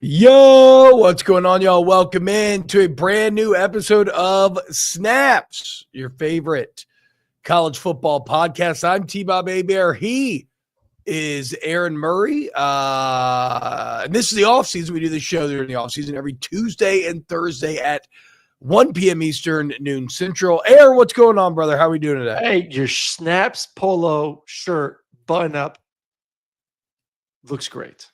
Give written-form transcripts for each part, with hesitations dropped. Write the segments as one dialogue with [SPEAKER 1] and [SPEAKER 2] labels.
[SPEAKER 1] Yo, what's going on, y'all? Welcome in to a brand new episode of Snaps, your favorite college football podcast. I'm TBob A-Bear. He is Aaron Murray. And this is the offseason. We do this show during the offseason every Tuesday and Thursday at 1 p.m. Eastern, noon Central. Aaron, what's going on, brother? How are we doing today?
[SPEAKER 2] Hey, your Snaps polo shirt button up looks great.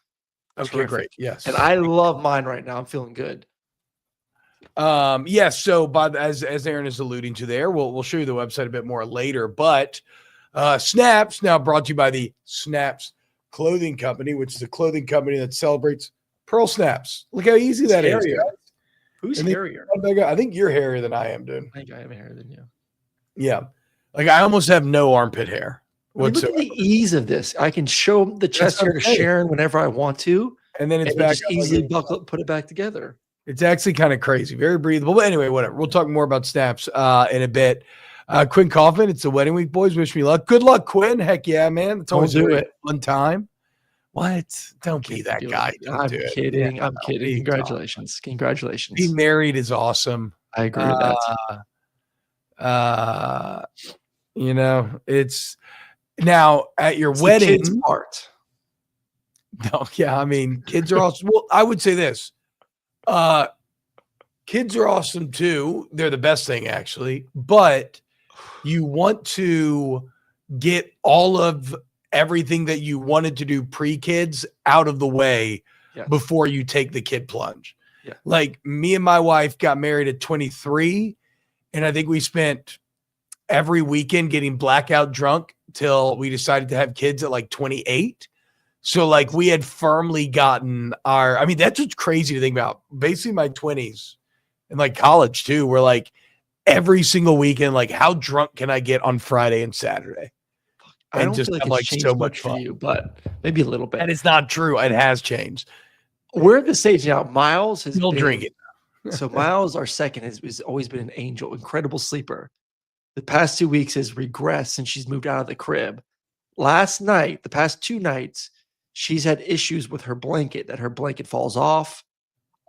[SPEAKER 1] Okay,
[SPEAKER 2] Terrific.
[SPEAKER 1] great. Yes.
[SPEAKER 2] And I love mine right now. I'm feeling good.
[SPEAKER 1] Yes. So, as Aaron is alluding to there, we'll show you the website a bit more later. But Snaps now brought to you by the Snaps Clothing Company, which is a clothing company that celebrates Pearl Snaps. Look how easy that is.
[SPEAKER 2] Who's hairier?
[SPEAKER 1] I think you're hairier than I am, dude.
[SPEAKER 2] I think I have hairier than you.
[SPEAKER 1] Yeah, like I almost have no armpit hair.
[SPEAKER 2] Look at the ease of this. I can show the chest hair to Sharon whenever I want to,
[SPEAKER 1] and then it's back.
[SPEAKER 2] Just easily buckle it, put it back together.
[SPEAKER 1] It's actually kind of crazy, very breathable. But anyway, whatever. We'll talk more about Snaps in a bit. Quinn Coffin, it's the wedding week, boys. Wish me luck. Good luck, Quinn. Heck yeah, man. It's always a fun time. What? Don't be that guy.
[SPEAKER 2] I'm kidding. I'm kidding. Congratulations. Congratulations.
[SPEAKER 1] Being married is awesome.
[SPEAKER 2] I agree with
[SPEAKER 1] that. It's now at your wedding.
[SPEAKER 2] The kids part.
[SPEAKER 1] No, yeah, I mean, kids are awesome. Well, I would say this. Kids are awesome too. They're the best thing, actually. But you want to get all of everything that you wanted to do pre-kids out of the way before you take the kid plunge.
[SPEAKER 2] Yeah.
[SPEAKER 1] Like me and my wife got married at 23, and I think we spent every weekend getting blackout drunk till we decided to have kids at like 28. So like we had firmly gotten that's what's crazy to think about. Basically my 20s and like college too, were like every single weekend, like how drunk can I get on Friday and Saturday?
[SPEAKER 2] I don't feel like it's so much for you, but maybe a little bit.
[SPEAKER 1] And it's not true. It has changed.
[SPEAKER 2] We're at the stage now. Miles has
[SPEAKER 1] still drinking.
[SPEAKER 2] So Miles, our second, has always been an angel, incredible sleeper. The past 2 weeks has regressed since she's moved out of the crib. Last night, the past 2 nights, she's had issues with her blanket, that her blanket falls off.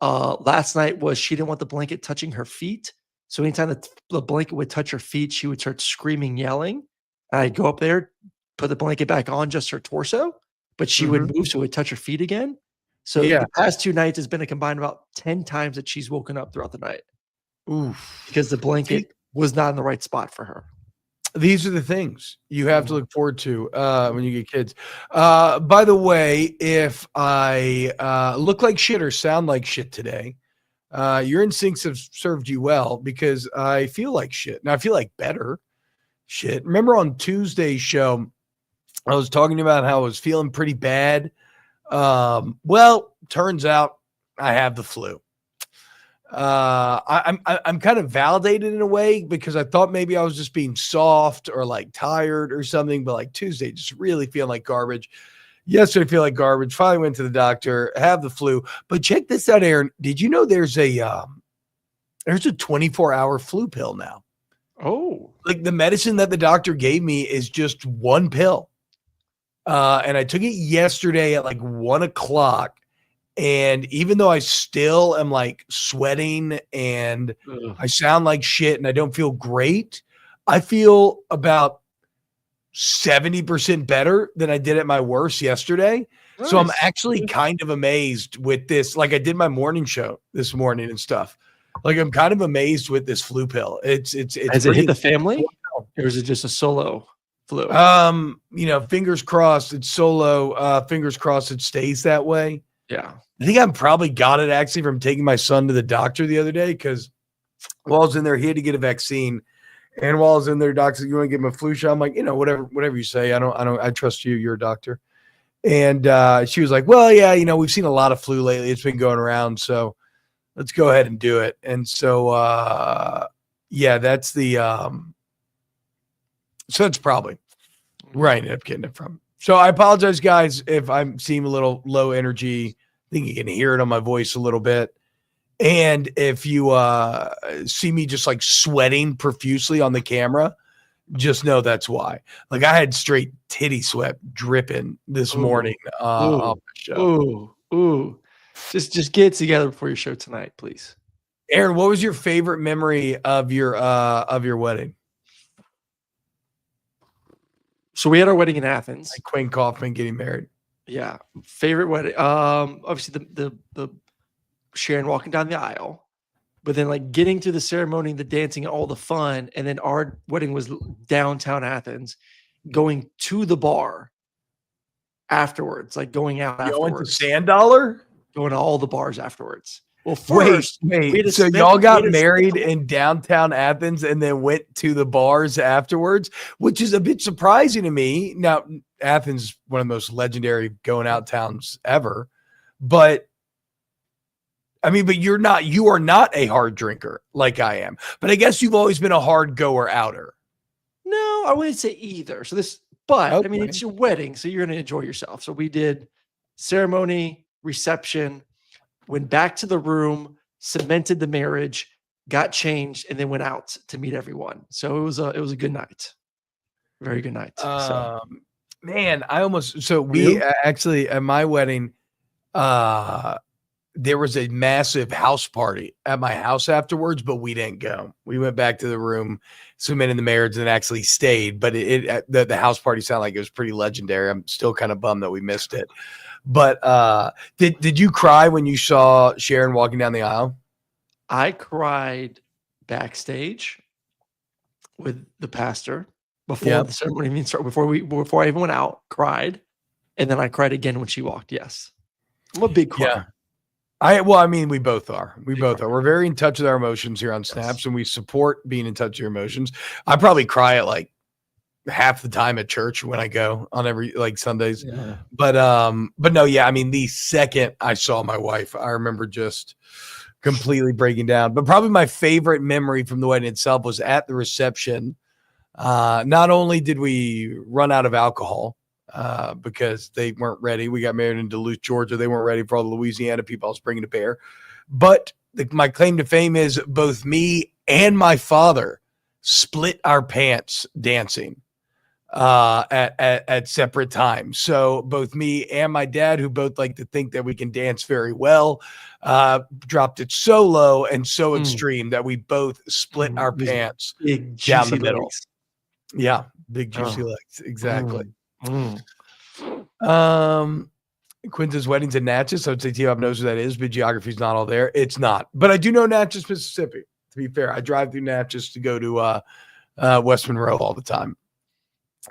[SPEAKER 2] Last night was she didn't want the blanket touching her feet. So anytime the blanket would touch her feet, she would start screaming, yelling. I'd go up there, put the blanket back on just her torso, but she would move so it would touch her feet again. So the past 2 nights has been a combined about 10 times that she's woken up throughout the night.
[SPEAKER 1] Oof.
[SPEAKER 2] Because the blanket was not in the right spot for her.
[SPEAKER 1] These are the things you have to look forward to when you get kids. By the way, if I look like shit or sound like shit today, your instincts have served you well because I feel like shit. Now I feel like better shit. Remember on Tuesday's show, I was talking about how I was feeling pretty bad. Well, turns out I have the flu. I'm kind of validated in a way because I thought maybe I was just being soft or like tired or something, but like Tuesday just really feeling like garbage. Yesterday feel like garbage. Finally went to the doctor, have the flu. But check this out, Aaron. Did you know there's a 24-hour flu pill now?
[SPEAKER 2] Oh,
[SPEAKER 1] like the medicine that the doctor gave me is just one pill. And I took it yesterday at like 1 o'clock. And even though I still am like sweating and I sound like shit and I don't feel great, I feel about 70% better than I did at my worst yesterday. Nice. So I'm actually kind of amazed with this. Like I did my morning show this morning and stuff. Like I'm kind of amazed with this flu pill. It's
[SPEAKER 2] has it hit the family, or is it just a solo flu?
[SPEAKER 1] Fingers crossed it's solo. Fingers crossed it stays that way.
[SPEAKER 2] Yeah.
[SPEAKER 1] I think I probably got it actually from taking my son to the doctor the other day because while I was in there, he had to get a vaccine. And while I was in there, doctor said, "You want to give him a flu shot?" I'm like, whatever you say. I trust you. You're a doctor. And she was like, "Well, yeah, we've seen a lot of flu lately. It's been going around. So let's go ahead and do it." And so, that's the, so that's probably where I ended up getting it from. So I apologize, guys, if I seem a little low energy. I think you can hear it on my voice a little bit. And if you see me just like sweating profusely on the camera, just know that's why. Like I had straight titty sweat dripping this morning off the show.
[SPEAKER 2] Ooh. Just get it together before your show tonight, please.
[SPEAKER 1] Aaron, what was your favorite memory of your wedding?
[SPEAKER 2] So we had our wedding in Athens.
[SPEAKER 1] Like Quinn Kaufman getting married.
[SPEAKER 2] Yeah, favorite wedding. Obviously the Sharon walking down the aisle, but then like getting through the ceremony, the dancing, and all the fun, and then our wedding was downtown Athens, going to the bar afterwards, like going out
[SPEAKER 1] You went to
[SPEAKER 2] afterwards,
[SPEAKER 1] Sand Dollar?
[SPEAKER 2] going to all the bars afterwards. Well,
[SPEAKER 1] Wait.
[SPEAKER 2] first, we had to
[SPEAKER 1] So
[SPEAKER 2] spend-
[SPEAKER 1] y'all
[SPEAKER 2] we
[SPEAKER 1] got
[SPEAKER 2] had to spend
[SPEAKER 1] married
[SPEAKER 2] the-
[SPEAKER 1] in downtown Athens and then went to the bars afterwards, which is a bit surprising to me. Now, Athens, one of the most legendary going out towns ever, but I mean, but you are not a hard drinker like I am, but I guess you've always been a hard goer outer.
[SPEAKER 2] No, I wouldn't say either. But I mean,
[SPEAKER 1] Okay.
[SPEAKER 2] it's your wedding, so you're going to enjoy yourself. So we did ceremony, reception, went back to the room, cemented the marriage, got changed, and then went out to meet everyone. So it was a good night, very good night.
[SPEAKER 1] Man, we
[SPEAKER 2] You?
[SPEAKER 1] actually at my wedding, there was a massive house party at my house afterwards, but we didn't go. We went back to the room, cemented the marriage, and actually stayed. But the house party sounded like it was pretty legendary. I'm still kind of bummed that we missed it. But did you cry when you saw Sharon walking down the aisle?
[SPEAKER 2] I cried backstage with the pastor before the ceremony even started. Before I even went out, cried, and then I cried again when she walked. Yes, I'm a big crier.
[SPEAKER 1] Yeah. We both are. We're very in touch with our emotions here on Snaps, and we support being in touch with your emotions. I probably cry at like half the time at church when I go on every like Sundays.
[SPEAKER 2] Yeah.
[SPEAKER 1] But no, yeah. I mean, the second I saw my wife, I remember just completely breaking down. But probably my favorite memory from the wedding itself was at the reception. Not only did we run out of alcohol, because they weren't ready. We got married in Duluth, Georgia. They weren't ready for all the Louisiana people I was bringing to bear. But my claim to fame is both me and my father split our pants dancing at separate times. So both me and my dad, who both like to think that we can dance very well, dropped it so low and so extreme that we both split our pants down the middle.
[SPEAKER 2] Legs.
[SPEAKER 1] Yeah, big juicy legs. Exactly. Quinta's wedding's in Natchez. So I'd say TBob knows who that is, but geography's not all there. It's not. But I do know Natchez, Mississippi, to be fair. I drive through Natchez to go to West Monroe all the time.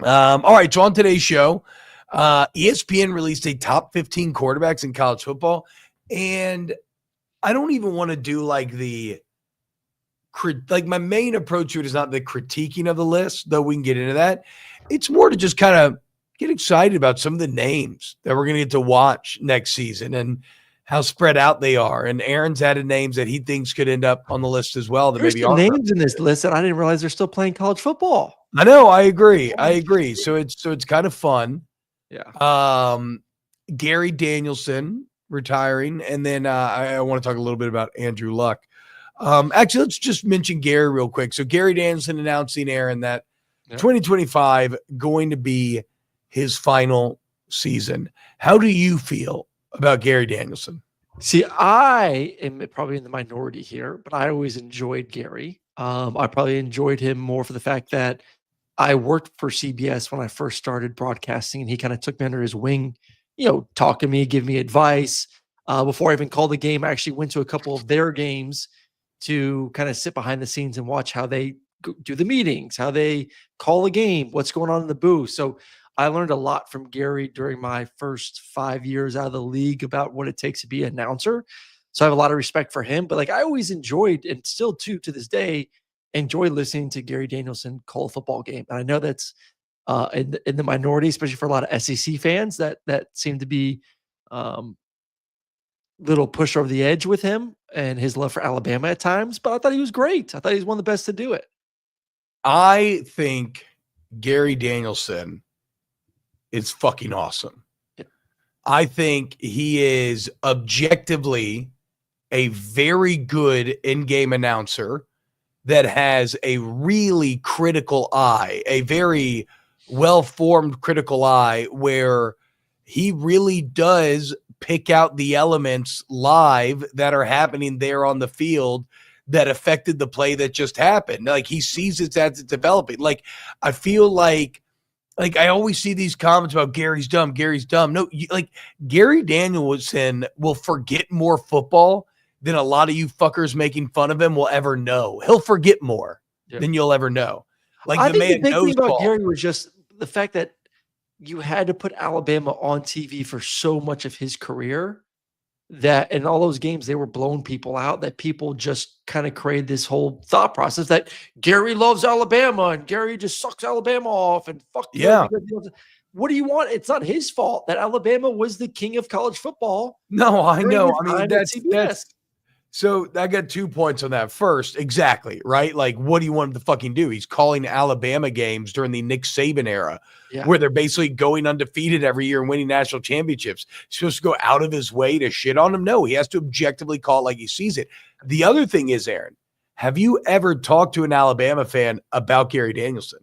[SPEAKER 1] All right, so on today's show, ESPN released a top 15 quarterbacks in college football, and I don't even want to do like my main approach to it is not the critiquing of the list, though we can get into that. It's more to just kind of get excited about some of the names that we're going to get to watch next season and how spread out they are. And Aaron's added names that he thinks could end up on the list as well.
[SPEAKER 2] There's some names in this list that I didn't realize they're still playing college football.
[SPEAKER 1] I know. I agree. So it's kind of fun.
[SPEAKER 2] Yeah.
[SPEAKER 1] Gary Danielson retiring. And then I want to talk a little bit about Andrew Luck. Actually, let's just mention Gary real quick. So Gary Danielson announcing, Aaron, that 2025 going to be his final season. How do you feel about Gary Danielson?
[SPEAKER 2] See, I am probably in the minority here, but I always enjoyed Gary. I probably enjoyed him more for the fact that I worked for CBS when I first started broadcasting, and he kind of took me under his wing, talk to me, give me advice. Before I even called the game, I actually went to a couple of their games to kind of sit behind the scenes and watch how they do the meetings, how they call a game, what's going on in the booth. So I learned a lot from Gary during my first 5 years out of the league about what it takes to be an announcer. So I have a lot of respect for him, but like I always enjoyed, and still to this day, enjoy listening to Gary Danielson call a football game. And I know that's in the minority, especially for a lot of SEC fans that seem to be little push over the edge with him and his love for Alabama at times. But I thought he was great. I thought he was one of the best to do it.
[SPEAKER 1] I think Gary Danielson is fucking awesome.
[SPEAKER 2] Yeah.
[SPEAKER 1] I think he is objectively a very good in-game announcer that has a really critical eye, a very well-formed critical eye, where he really does pick out the elements live that are happening there on the field that affected the play that just happened. Like he sees it as it's developing. Like I feel like I always see these comments about Gary's dumb. No, like Gary Danielson will forget more football than a lot of you fuckers making fun of him will ever know. He'll forget more than you'll ever know. Like
[SPEAKER 2] I
[SPEAKER 1] the
[SPEAKER 2] think
[SPEAKER 1] man
[SPEAKER 2] the big
[SPEAKER 1] knows
[SPEAKER 2] thing about
[SPEAKER 1] ball.
[SPEAKER 2] Gary was just the fact that you had to put Alabama on TV for so much of his career that in all those games they were blowing people out, that people just kind of created this whole thought process that Gary loves Alabama and Gary just sucks Alabama off and fuck
[SPEAKER 1] Yeah.
[SPEAKER 2] What do you want? It's not his fault that Alabama was the king of college football.
[SPEAKER 1] No, I know. I mean, that's
[SPEAKER 2] CBS.
[SPEAKER 1] so I got 2 points on that. First, exactly, right? Like, what do you want him to fucking do? He's calling Alabama games during the Nick Saban era, where they're basically going undefeated every year and winning national championships. He's supposed to go out of his way to shit on him? No, he has to objectively call it like he sees it. The other thing is, Aaron, have you ever talked to an Alabama fan about Gary Danielson?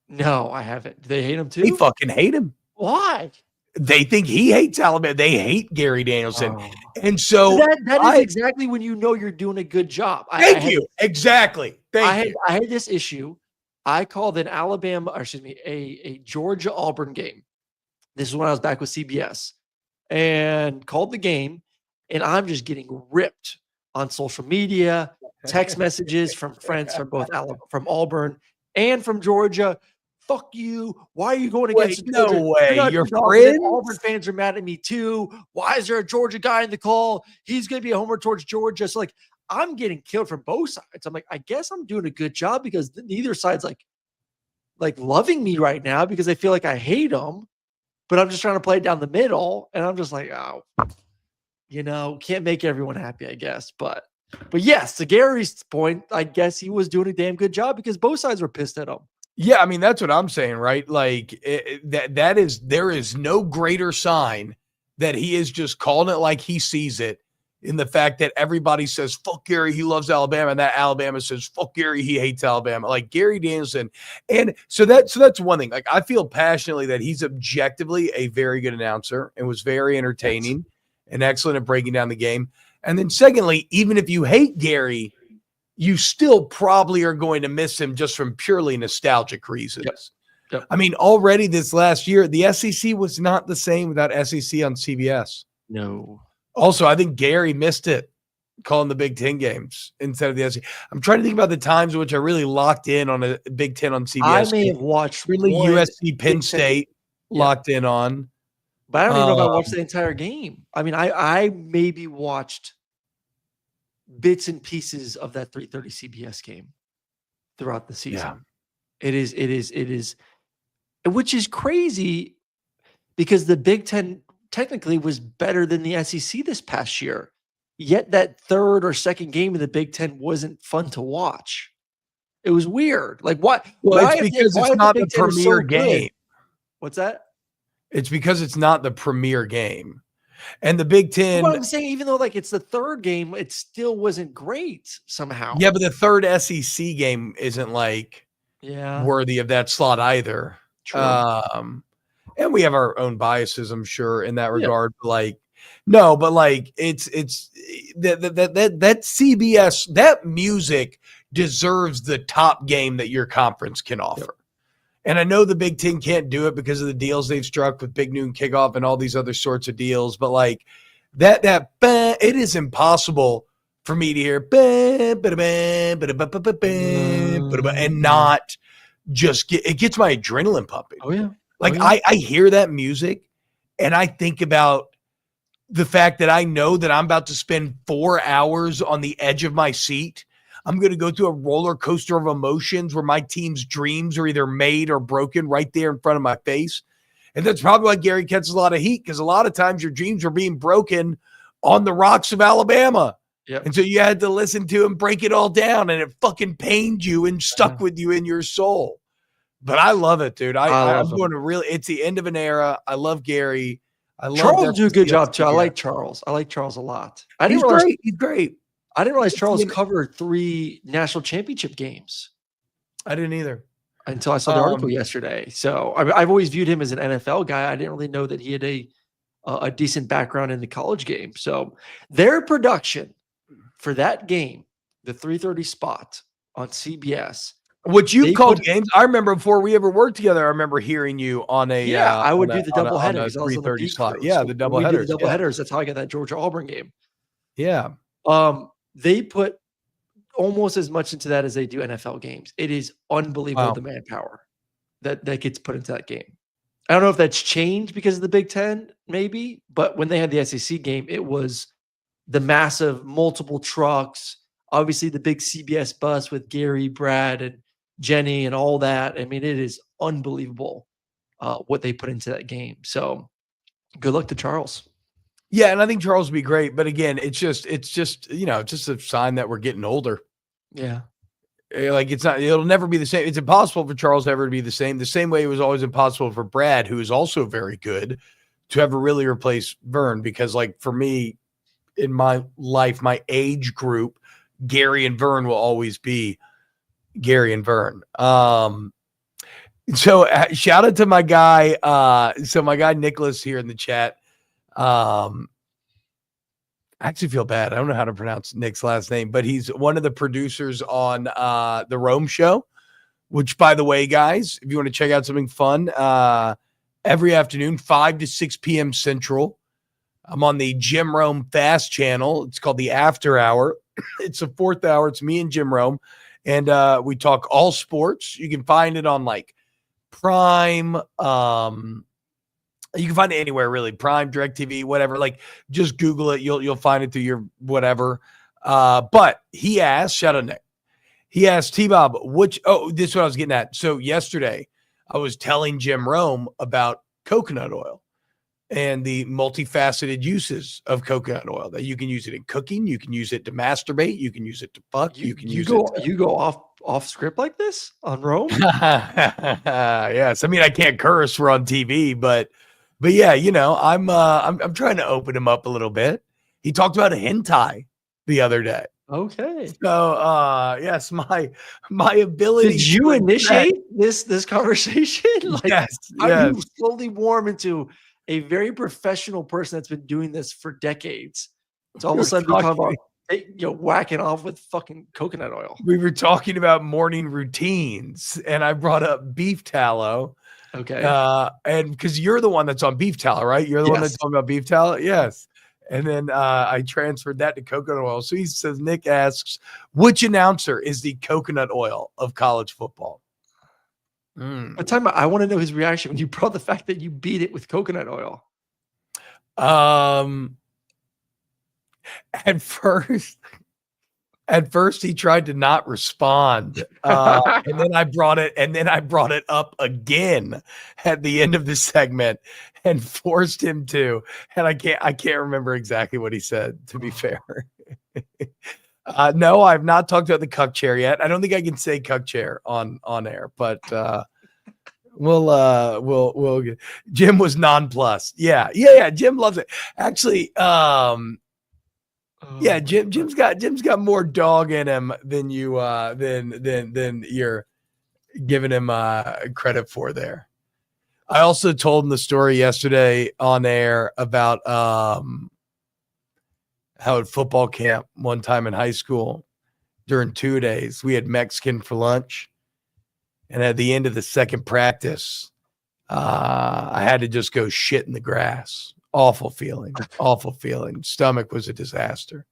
[SPEAKER 2] No, I haven't. Do they hate him too?
[SPEAKER 1] They fucking hate him.
[SPEAKER 2] Why?
[SPEAKER 1] They think he hates Alabama. They hate Gary Danielson. And so
[SPEAKER 2] that is exactly when you know you're doing a good job.
[SPEAKER 1] Thank you. Exactly. Thank you.
[SPEAKER 2] I had this issue. I called an a Georgia Auburn game. This is when I was back with CBS and called the game, and I'm just getting ripped on social media, text messages from friends from both from Auburn and from Georgia. Fuck you. Why are you going against Georgia?
[SPEAKER 1] No way. Your friends?
[SPEAKER 2] Auburn fans are mad at me too. Why is there a Georgia guy in the call? He's going to be a homer towards Georgia. So like, I'm getting killed from both sides. I'm like, I guess I'm doing a good job because neither side's like loving me right now because I feel like I hate them, but I'm just trying to play it down the middle. And I'm just like, oh, can't make everyone happy, I guess. But yes, to Gary's point, I guess he was doing a damn good job because both sides were pissed at him.
[SPEAKER 1] Yeah, I mean, that's what I'm saying, right? Like there is no greater sign that he is just calling it like he sees it in the fact that everybody says, fuck Gary, he loves Alabama, and that Alabama says, fuck Gary, he hates Alabama. Like Gary Danielson. And so that's one thing. Like I feel passionately that he's objectively a very good announcer and was very entertaining and excellent at breaking down the game. And then secondly, even if you hate Gary, you still probably are going to miss him just from purely nostalgic reasons.
[SPEAKER 2] Yep.
[SPEAKER 1] I mean, already this last year, the SEC was not the same without SEC on CBS.
[SPEAKER 2] No.
[SPEAKER 1] Also, I think Gary missed it calling the Big Ten games instead of the SEC. I'm trying to think about the times in which I really locked in on a Big Ten on CBS.
[SPEAKER 2] I may have watched
[SPEAKER 1] really USC Penn State locked in on.
[SPEAKER 2] But I don't even know if I watched the entire game. I mean, I maybe watched bits and pieces of that 3:30 CBS game throughout the season. Yeah. It is, which is crazy because the Big Ten technically was better than the SEC this past year. Yet that third or second game of the Big Ten wasn't fun to watch. It was weird. Like what?
[SPEAKER 1] Well, it's because it's not the premier game.
[SPEAKER 2] What's that?
[SPEAKER 1] It's because it's not the premier game. And the Big Ten.
[SPEAKER 2] Well, I'm saying, even though like it's the third game, it still wasn't great somehow.
[SPEAKER 1] Yeah, but the third SEC game isn't like worthy of that slot either.
[SPEAKER 2] True.
[SPEAKER 1] And we have our own biases, I'm sure, in that regard. Like, no, but like it's that CBS, that music deserves the top game that your conference can offer. And I know the Big Ten can't do it because of the deals they've struck with Big Noon Kickoff and all these other sorts of deals. But like it is impossible for me to hear and not just it gets my adrenaline pumping.
[SPEAKER 2] Oh yeah.
[SPEAKER 1] Like I hear that music and I think about the fact that I know that I'm about to spend 4 hours on the edge of my seat. I'm going to go through a roller coaster of emotions where my team's dreams are either made or broken right there in front of my face. And that's probably why Gary catches a lot of heat, because a lot of times your dreams are being broken on the rocks of Alabama.
[SPEAKER 2] Yep.
[SPEAKER 1] And so you had to listen to him break it all down, and it fucking pained you and stuck with you in your soul. But I love it, dude. I'm going to really, it's the end of an era. I love Gary. I love
[SPEAKER 2] Charles do a good job too. I like Charles. I like Charles a lot.
[SPEAKER 1] He's great. He's great.
[SPEAKER 2] I didn't realize Charles covered 3 national championship games.
[SPEAKER 1] I didn't either.
[SPEAKER 2] Until I saw the article yesterday. So I've always viewed him as an NFL guy. I didn't really know that he had a a decent background in the college game. So their production for that game, the 3:30 spot on CBS,
[SPEAKER 1] Which you've
[SPEAKER 2] they
[SPEAKER 1] called
[SPEAKER 2] put
[SPEAKER 1] games. I remember before we ever worked together, I remember hearing you on a
[SPEAKER 2] I would
[SPEAKER 1] on
[SPEAKER 2] do the
[SPEAKER 1] on a
[SPEAKER 2] doubleheader because I was on the
[SPEAKER 1] 3:30
[SPEAKER 2] beat
[SPEAKER 1] slot.
[SPEAKER 2] crew.
[SPEAKER 1] Yeah, the
[SPEAKER 2] So when we did the
[SPEAKER 1] doubleheaders. Yeah.
[SPEAKER 2] doubleheaders, that's how I got that Georgia Auburn game.
[SPEAKER 1] Yeah.
[SPEAKER 2] They put almost as much into that as they do NFL games. It is unbelievable
[SPEAKER 1] Wow.
[SPEAKER 2] the manpower that gets put into that game. I don't know if that's changed because of the Big Ten, maybe, but when they had the SEC game, it was the massive multiple trucks, obviously the big CBS bus with Gary, Brad, and Jenny and all that. I mean, it is unbelievable what they put into that game. So good luck to Charles.
[SPEAKER 1] Yeah, and I think Charles will be great. But again, it's just just a sign that we're getting older.
[SPEAKER 2] Yeah.
[SPEAKER 1] Like it'll never be the same. It's impossible for Charles ever to be the same way it was always impossible for Brad, who is also very good, to ever really replace Vern. Because like for me, in my life, my age group, Gary and Vern will always be Gary and Vern. So shout out to my guy. So my guy Nicholas here in the chat. I actually feel bad. I don't know how to pronounce Nick's last name, but he's one of the producers on the Rome show, which, by the way, guys, if you want to check out something fun, every afternoon, 5 to 6 p.m. Central, I'm on the Jim Rome Fast channel. It's called the After Hour. It's the 4th hour. It's me and Jim Rome, and we talk all sports. You can find it on like Prime. You can find it anywhere, really. Prime, DirecTV, whatever. Like, just Google it. You'll find it through your whatever. But he asked, shout out Nick. He asked TBob, this is what I was getting at. So yesterday, I was telling Jim Rome about coconut oil and the multifaceted uses of coconut oil. That you can use it in cooking, you can use it to masturbate, you can use it to fuck, you
[SPEAKER 2] go off script like this on Rome.
[SPEAKER 1] Yes, I mean I can't curse. We're on TV, but yeah, I'm trying to open him up a little bit. He talked about a hentai the other day.
[SPEAKER 2] Okay.
[SPEAKER 1] So yes, my ability.
[SPEAKER 2] Did you initiate this conversation? Like,
[SPEAKER 1] yes.
[SPEAKER 2] how do you slowly warm into a very professional person that's been doing this for decades? It's all of a sudden become whacking off with fucking coconut oil.
[SPEAKER 1] We were talking about morning routines, and I brought up beef tallow.
[SPEAKER 2] Okay.
[SPEAKER 1] And because you're the one that's on beef tallow, right? You're the one that's talking about beef tallow. Yes. And then I transferred that to coconut oil. So he says, Nick asks, which announcer is the coconut oil of college football?
[SPEAKER 2] But I want to know his reaction when you brought the fact that you beat it with coconut oil.
[SPEAKER 1] At first he tried to not respond. And then I brought it up again at the end of the segment and forced him to. And I can't remember exactly what he said, to be fair. No, I've not talked about the cuck chair yet. I don't think I can say cuck chair on air, but we'll Jim was nonplussed. Yeah. Jim loves it. Actually, yeah, Jim's got more dog in him than you than you're giving him credit for there. I also told him the story yesterday on air about how at football camp one time in high school during 2 days we had Mexican for lunch, and at the end of the second practice, I had to just go shit in the grass. Awful feeling. Stomach was a disaster.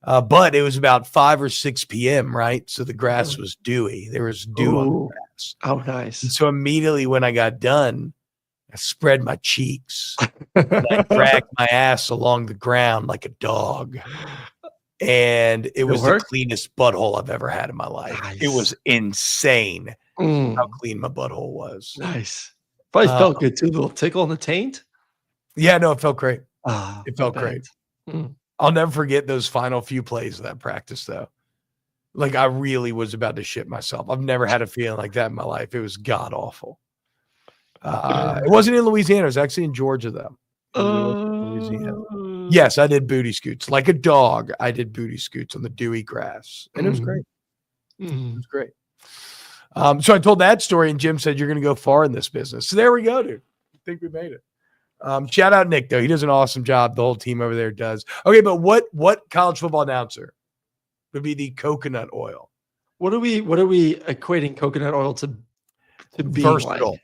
[SPEAKER 1] But it was about 5 or 6 p.m., right? So the grass was dewy. There was dew on the grass.
[SPEAKER 2] Oh, nice.
[SPEAKER 1] And so immediately when I got done, I spread my cheeks and I dragged my ass along the ground like a dog. And it was the cleanest butthole I've ever had in my life. Nice. It was insane how clean my butthole was.
[SPEAKER 2] Nice. Probably felt good too. A little tickle in the taint.
[SPEAKER 1] Yeah, no, it felt great. It felt
[SPEAKER 2] great.
[SPEAKER 1] I'll never forget those final few plays of that practice, though. Like, I really was about to shit myself. I've never had a feeling like that in my life. It was god awful. It wasn't in Louisiana. It was actually in Georgia, though. Louisiana. Yes, I did booty scoots. Like a dog, I did booty scoots on the dewy grass. And it was great. It was great. So I told that story, and Jim said, you're going to go far in this business. So there we go, dude. I think we made it. Shout out Nick though. He does an awesome job. The whole team over there does. Okay, but what college football announcer would be the coconut oil?
[SPEAKER 2] What are we equating coconut oil to being
[SPEAKER 1] Versatile.
[SPEAKER 2] like?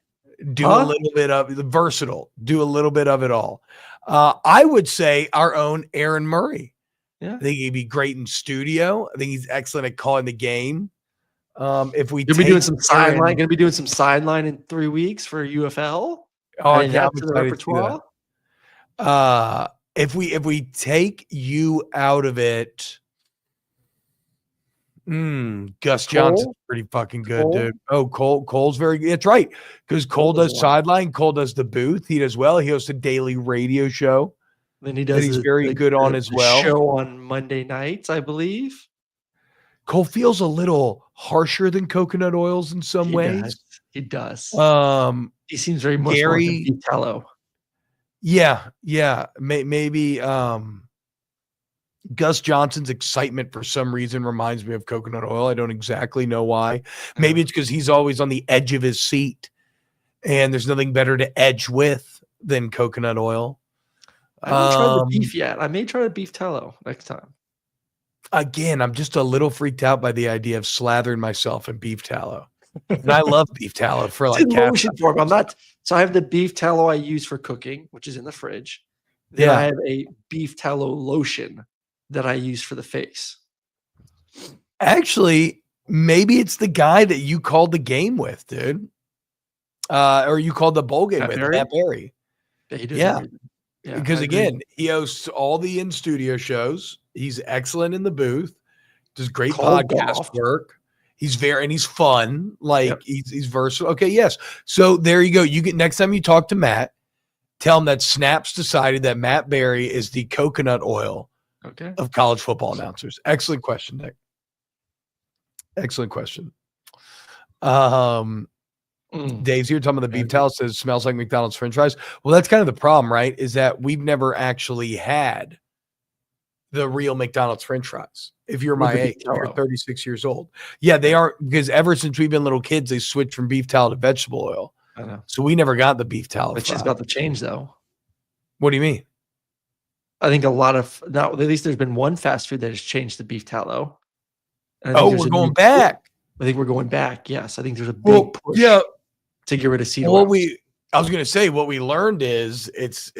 [SPEAKER 1] Do a little bit of the versatile. Do a little bit of it all. I would say our own Aaron Murray.
[SPEAKER 2] Yeah.
[SPEAKER 1] I think he'd be great in studio. I think he's excellent at calling the game. If we
[SPEAKER 2] You'll be doing some sideline, gonna be doing some sideline in 3 weeks for UFL.
[SPEAKER 1] Oh,
[SPEAKER 2] and that's in the repertoire.
[SPEAKER 1] If we take you out of it, Gus Johnson's pretty fucking good, dude. Oh, Cole's very good. That's right, because Cole does sideline. Cole does the booth. He does well. He hosts a daily radio show.
[SPEAKER 2] Then he does.
[SPEAKER 1] He's very good on as well.
[SPEAKER 2] Show on Monday nights, I believe.
[SPEAKER 1] Cole feels a little harsher than coconut oils in some ways.
[SPEAKER 2] He does. He seems very much more like tallow.
[SPEAKER 1] Yeah. Maybe Gus Johnson's excitement for some reason reminds me of coconut oil. I don't exactly know why. Maybe it's because he's always on the edge of his seat, and there's nothing better to edge with than coconut oil.
[SPEAKER 2] I haven't tried the beef yet. I may try the beef tallow next time.
[SPEAKER 1] Again, I'm just a little freaked out by the idea of slathering myself in beef tallow. And I love beef tallow for like
[SPEAKER 2] lotion form. I'm not. So I have the beef tallow I use for cooking, which is in the fridge. Then I have a beef tallow lotion that I use for the face.
[SPEAKER 1] Actually, maybe it's the guy that you called the game with, dude. Or you called the bowl game with, Matt Berry.
[SPEAKER 2] Yeah.
[SPEAKER 1] Because again, he hosts all the in-studio shows. He's excellent in the booth. Does great podcast work. He's he's fun. Like he's versatile. Okay, yes. So there you go. You get next time you talk to Matt, tell him that Snaps decided that Matt Berry is the coconut oil of college football announcers. Excellent question, Nick. Excellent question. Dave's here talking about the beef tallow, says smells like McDonald's French fries. Well, that's kind of the problem, right? Is that we've never actually had the real McDonald's French fries. If you're my age, you're 36 years old. Yeah, they aren't, because ever since we've been little kids, they switched from beef tallow to vegetable oil.
[SPEAKER 2] I know.
[SPEAKER 1] So we never got the beef tallow.
[SPEAKER 2] Which is about to change, though.
[SPEAKER 1] What do you mean?
[SPEAKER 2] I think a lot of now, at least there's been one fast food that has changed the beef tallow.
[SPEAKER 1] We're going back.
[SPEAKER 2] I think we're going back. Yes, I think there's a big push. To get rid of seed oil.
[SPEAKER 1] I was going to say what we learned is it's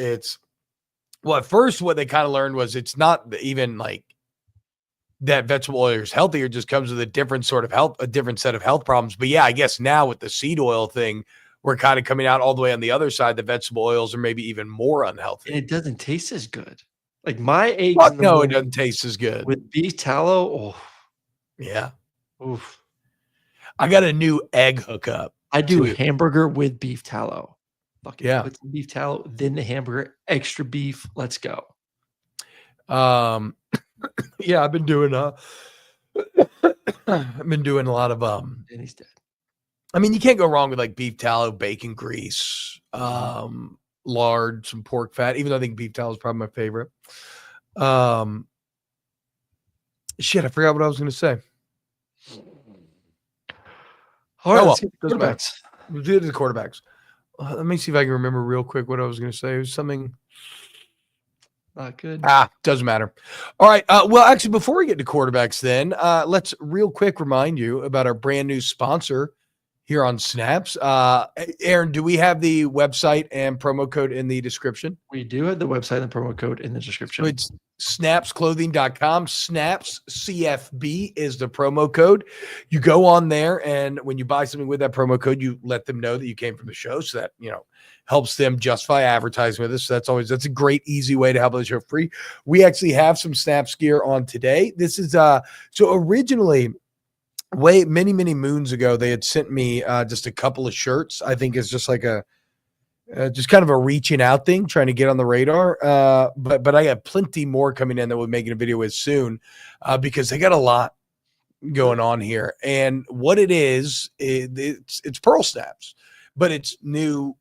[SPEAKER 1] well, at first what they kind of learned was it's not even like that vegetable oil is healthier, just comes with a different sort of health, a different set of health problems. But yeah, I guess now with the seed oil thing, we're kind of coming out all the way on the other side. The vegetable oils are maybe even more unhealthy.
[SPEAKER 2] And it doesn't taste as good. Like my eggs.
[SPEAKER 1] No, it doesn't taste as good.
[SPEAKER 2] With beef tallow, oh.
[SPEAKER 1] Yeah.
[SPEAKER 2] Oof.
[SPEAKER 1] I got a new egg hookup.
[SPEAKER 2] I do hamburger with beef tallow.
[SPEAKER 1] Put some
[SPEAKER 2] beef tallow, then the hamburger, extra beef. Let's go.
[SPEAKER 1] I've been doing a lot of
[SPEAKER 2] and he's dead.
[SPEAKER 1] I mean, you can't go wrong with like beef tallow, bacon grease, lard, some pork fat, even though I think beef tallow is probably my favorite. Shit, I forgot what I was going to say.
[SPEAKER 2] All right, let's get the quarterbacks.
[SPEAKER 1] We'll do the quarterbacks. Let me see if I can remember real quick what I was going to say. It was something
[SPEAKER 2] not good.
[SPEAKER 1] Doesn't matter. All right. Well, actually, before we get to quarterbacks, then let's real quick remind you about our brand new sponsor here on Snaps. Aaron, do we have the website and promo code in the description?
[SPEAKER 2] We do have the website and promo code in the description.
[SPEAKER 1] So it's snapsclothing.com. Snaps CFB is the promo code. You go on there, and when you buy something with that promo code, you let them know that you came from the show, so that helps them justify advertising with us. So that's a great, easy way to help the show free. We actually have some Snaps gear on today. This is so originally, many moons ago, they had sent me just a couple of shirts. I think it's just like just kind of a reaching out thing, trying to get on the radar. But I got plenty more coming in that we're making a video with soon, because they got a lot going on here. And what it is, it's Pearl Snaps, but it's new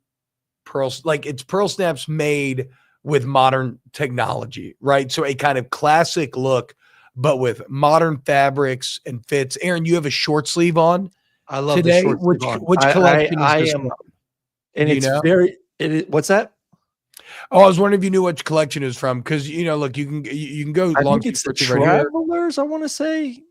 [SPEAKER 1] pearls. Like it's Pearl Snaps made with modern technology, right? So a kind of classic look, but with modern fabrics and fits. Aaron, you have a short sleeve on.
[SPEAKER 2] I love
[SPEAKER 1] today.
[SPEAKER 2] The short sleeve
[SPEAKER 1] which collection is this from?
[SPEAKER 2] And it's what's that?
[SPEAKER 1] Oh, I was wondering if you knew which collection it was from, because look, you can go
[SPEAKER 2] I
[SPEAKER 1] long
[SPEAKER 2] think
[SPEAKER 1] sleeve
[SPEAKER 2] it's the
[SPEAKER 1] short sleeve right here.
[SPEAKER 2] Travelers, I wanna say.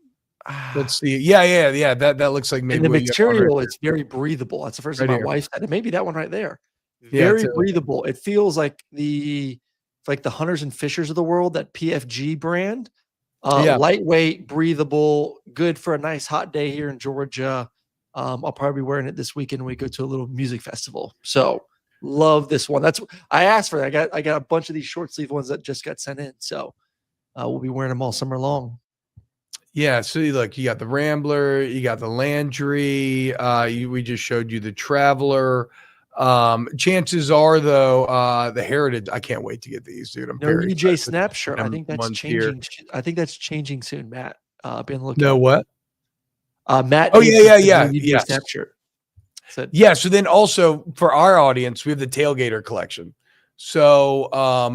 [SPEAKER 1] Let's see. Yeah. That looks like
[SPEAKER 2] And
[SPEAKER 1] maybe
[SPEAKER 2] the
[SPEAKER 1] what you got on right
[SPEAKER 2] material,
[SPEAKER 1] there.
[SPEAKER 2] it's very breathable. That's the first thing
[SPEAKER 1] Right
[SPEAKER 2] my
[SPEAKER 1] here.
[SPEAKER 2] wife said, and maybe that one right there.
[SPEAKER 1] Yeah,
[SPEAKER 2] Very
[SPEAKER 1] it's
[SPEAKER 2] breathable. It feels like the Hunters and Fishers of the world, that PFG brand.
[SPEAKER 1] yeah.
[SPEAKER 2] Lightweight, breathable, good for a nice hot day here in Georgia. I'll probably be wearing it this weekend when we go to a little music festival. So love this one. I asked for that. I got a bunch of these short sleeve ones that just got sent in. So we'll be wearing them all summer long.
[SPEAKER 1] Yeah, so look, you got the Rambler, you got the Landry, we just showed you the Traveler. Chances are though, the Heritage, I can't wait to get these, dude. I'm
[SPEAKER 2] No
[SPEAKER 1] very
[SPEAKER 2] EJ
[SPEAKER 1] excited for
[SPEAKER 2] Snap
[SPEAKER 1] these
[SPEAKER 2] shirt. I
[SPEAKER 1] random
[SPEAKER 2] think that's
[SPEAKER 1] ones here.
[SPEAKER 2] changing. I think that's changing soon, Matt. Be on the
[SPEAKER 1] No,
[SPEAKER 2] lookout.
[SPEAKER 1] what?
[SPEAKER 2] Matt
[SPEAKER 1] Oh,
[SPEAKER 2] Dixon said
[SPEAKER 1] yeah.
[SPEAKER 2] no EJ
[SPEAKER 1] Yes.
[SPEAKER 2] Snap shirt. Said
[SPEAKER 1] Yeah, so then also for our audience, we have the Tailgater collection. So,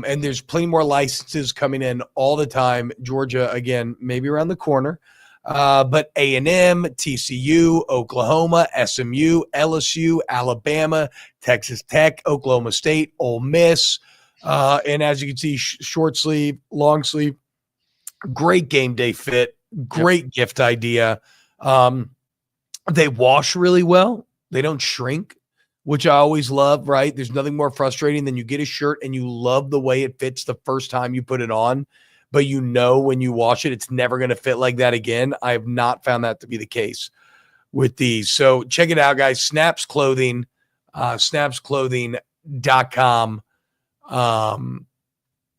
[SPEAKER 1] and there's plenty more licenses coming in all the time. Georgia, again, maybe around the corner. But A&M, TCU, Oklahoma, SMU, LSU, Alabama, Texas Tech, Oklahoma State, Ole Miss. And as you can see, short sleeve, long sleeve, great game day fit,
[SPEAKER 2] yep.
[SPEAKER 1] great gift idea. They wash really well. They don't shrink, which I always love, right? There's nothing more frustrating than you get a shirt and you love the way it fits the first time you put it on, but when you wash it, it's never going to fit like that again. I have not found that to be the case with these. So check it out, guys. Snaps Clothing, snapsclothing.com.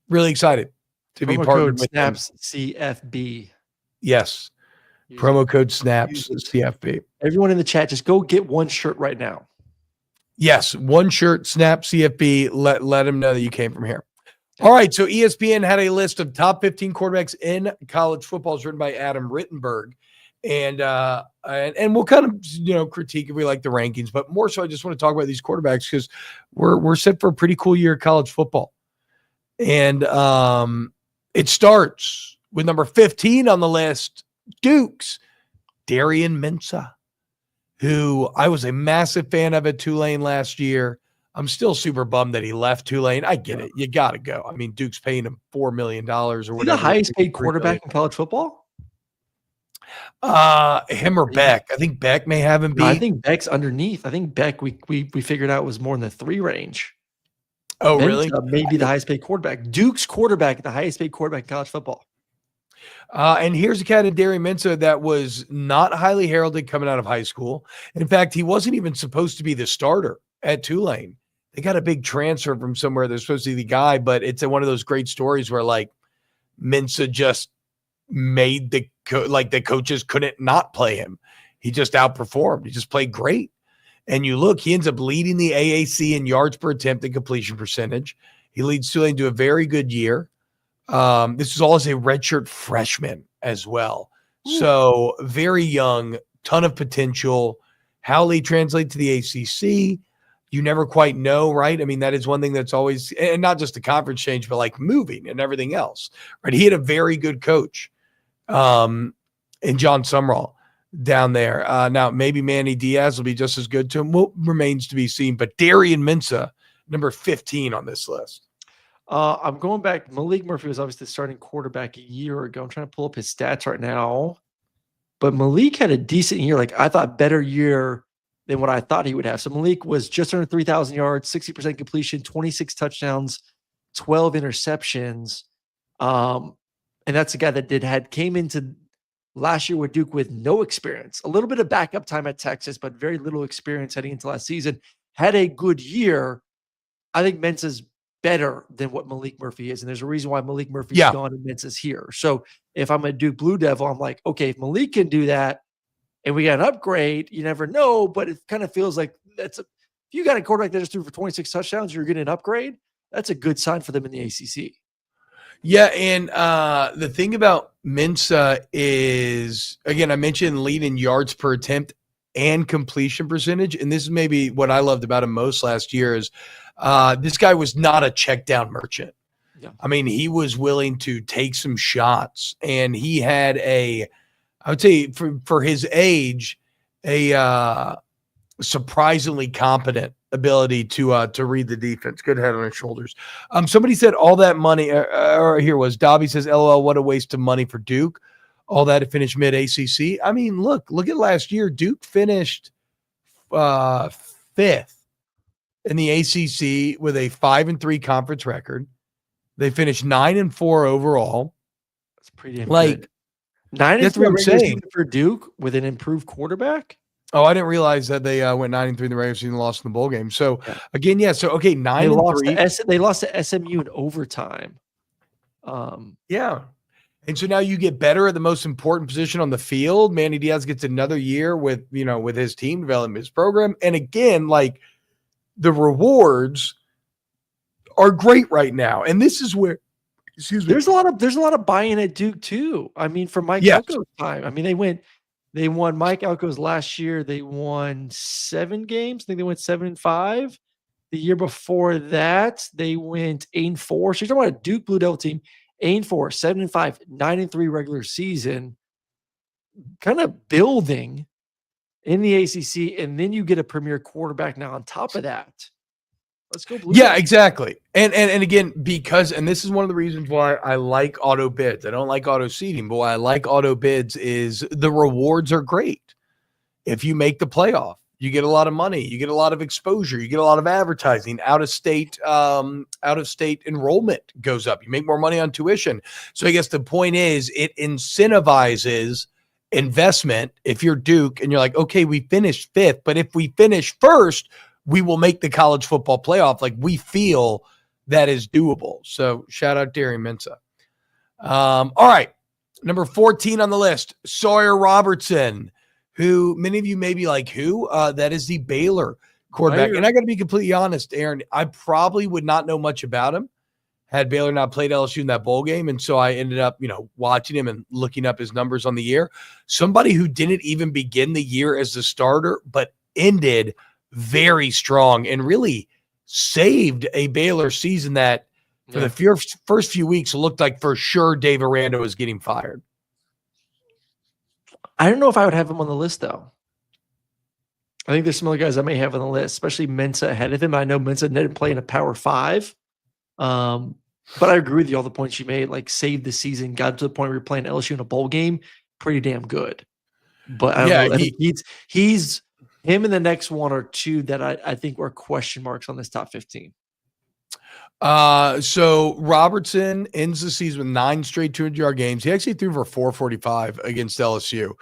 [SPEAKER 1] Really excited to be
[SPEAKER 2] Promo
[SPEAKER 1] partnered
[SPEAKER 2] code
[SPEAKER 1] with them.
[SPEAKER 2] SNAPS CFB.
[SPEAKER 1] Yes.
[SPEAKER 2] Use
[SPEAKER 1] Promo
[SPEAKER 2] it.
[SPEAKER 1] code SNAPS
[SPEAKER 2] Use it.
[SPEAKER 1] CFB.
[SPEAKER 2] Everyone in the chat, just go get one shirt right now.
[SPEAKER 1] Yes, one shirt, Snap CFB. Let them know that you came from here. All right, so ESPN had a list of top 15 quarterbacks in college football. It's written by Adam Rittenberg, and we'll kind of critique if we like the rankings, but more so, I just want to talk about these quarterbacks because we're set for a pretty cool year of college football, and it starts with number 15 on the list, Duke's Darian Mensah, who I was a massive fan of at Tulane last year. I'm still super bummed that he left Tulane. I get it. You got to go. I mean, Duke's paying him $4 million or whatever.
[SPEAKER 2] Is he the highest paid quarterback in college football?
[SPEAKER 1] Him or Beck. I think Beck may have him beat.
[SPEAKER 2] No, I think Beck's underneath. I think Beck, we figured out, was more in the 3 range.
[SPEAKER 1] Oh, really?
[SPEAKER 2] Maybe the highest paid quarterback. Duke's quarterback, the highest paid quarterback in college football.
[SPEAKER 1] And here's a cat in Darian Mensah that was not highly heralded coming out of high school. In fact, he wasn't even supposed to be the starter at Tulane. They got a big transfer from somewhere. They're supposed to be the guy, but it's one of those great stories where like Mensah just made the coaches couldn't not play him. He just outperformed. He just played great. And you look, he ends up leading the AAC in yards per attempt and completion percentage. He leads Tulane to a very good year. This is all as a redshirt freshman as well. Ooh. So very young, ton of potential. How they translate to the ACC, you never quite know, right? I mean, that is one thing that's always, and not just the conference change, but like moving and everything else, right? He had a very good coach in John Sumrall down there. Now, maybe Manny Diaz will be just as good to him. Well, remains to be seen. But Darian Mensah, number 15 on this list.
[SPEAKER 2] I'm going back. Malik Murphy was obviously the starting quarterback a year ago. I'm trying to pull up his stats right now. But Malik had a decent year. Like, I thought better year than what I thought he would have. So Malik was just under 3,000 yards, 60% completion, 26 touchdowns, 12 interceptions. And that's a guy that came into last year with Duke with no experience, a little bit of backup time at Texas, but very little experience heading into last season. Had a good year. I think Mensah's better than what Malik Murphy is. And there's a reason why Malik Murphy's gone and Mensah's here. So if I'm a Duke Blue Devil, I'm like, okay, if Malik can do that and we got an upgrade, you never know, but it kind of feels like if you got a quarterback that just threw for 26 touchdowns, you're getting an upgrade. That's a good sign for them in the ACC.
[SPEAKER 1] Yeah, and the thing about Mensah is, again, I mentioned leading yards per attempt and completion percentage, and this is maybe what I loved about him most last year is this guy was not a check down merchant. Yeah. I mean, he was willing to take some shots, and he had I would say for his age, a surprisingly competent ability to read the defense. Good head on his shoulders. Somebody said all that money. Or here was Dobby says, "LOL, what a waste of money for Duke. All that to finish mid ACC." I mean, look at last year. Duke finished fifth in the ACC with a 5-3 conference record. They finished 9-4 overall.
[SPEAKER 2] That's pretty damn good. 9-3 regular season for Duke with an improved quarterback.
[SPEAKER 1] Oh, I didn't realize that they went 9-3 in the regular season and lost in the bowl game. So again, yeah. So okay, 9-3.
[SPEAKER 2] They lost to SMU in overtime.
[SPEAKER 1] Yeah. And so now you get better at the most important position on the field. Manny Diaz gets another year with his team developing his program. And again, like the rewards are great right now. And this is where, excuse me.
[SPEAKER 2] There's a lot of buy-in at Duke too. I mean, for Mike Elko's time. I mean, they won Mike Elko's last year. They won 7 games. I think they went 7-5. The year before that, they went 8-4. So you're talking about a Duke Blue Devil team, 8-4, 7-5, 9-3 regular season, kind of building in the ACC, and then you get a premier quarterback now on top of that. Let's go Blue.
[SPEAKER 1] Yeah, exactly. And again, because this is one of the reasons why I like auto bids. I don't like auto seeding, but why I like auto bids is the rewards are great. If you make the playoff, you get a lot of money, you get a lot of exposure, you get a lot of advertising. Out of state enrollment goes up. You make more money on tuition. So I guess the point is it incentivizes investment. If you're Duke and you're like, okay, we finished 5th, but if we finish first, we will make the college football playoff. Like we feel that is doable. So shout out Derry Mensa. All right. Number 14 on the list, Sawyer Robertson, who many of you may be like, who? That is the Baylor quarterback. And I got to be completely honest, Aaron, I probably would not know much about him had Baylor not played LSU in that bowl game. And so I ended up, watching him and looking up his numbers on the year. Somebody who didn't even begin the year as the starter, but ended very strong and really saved a Baylor season that for the first few weeks looked like for sure Dave Aranda was getting fired.
[SPEAKER 2] I don't know if I would have him on the list, though. I think there's some other guys I may have on the list, especially Mensa ahead of him. I know Mensa didn't play in a Power 5. But I agree with you, all the points you made, like saved the season, got to the point where you're playing LSU in a bowl game, pretty damn good. But I don't know. I think he's him in the next one or two that I think are question marks on this top 15.
[SPEAKER 1] So Robertson ends the season with 9 straight 200-yard games. He actually threw for 445 against LSU.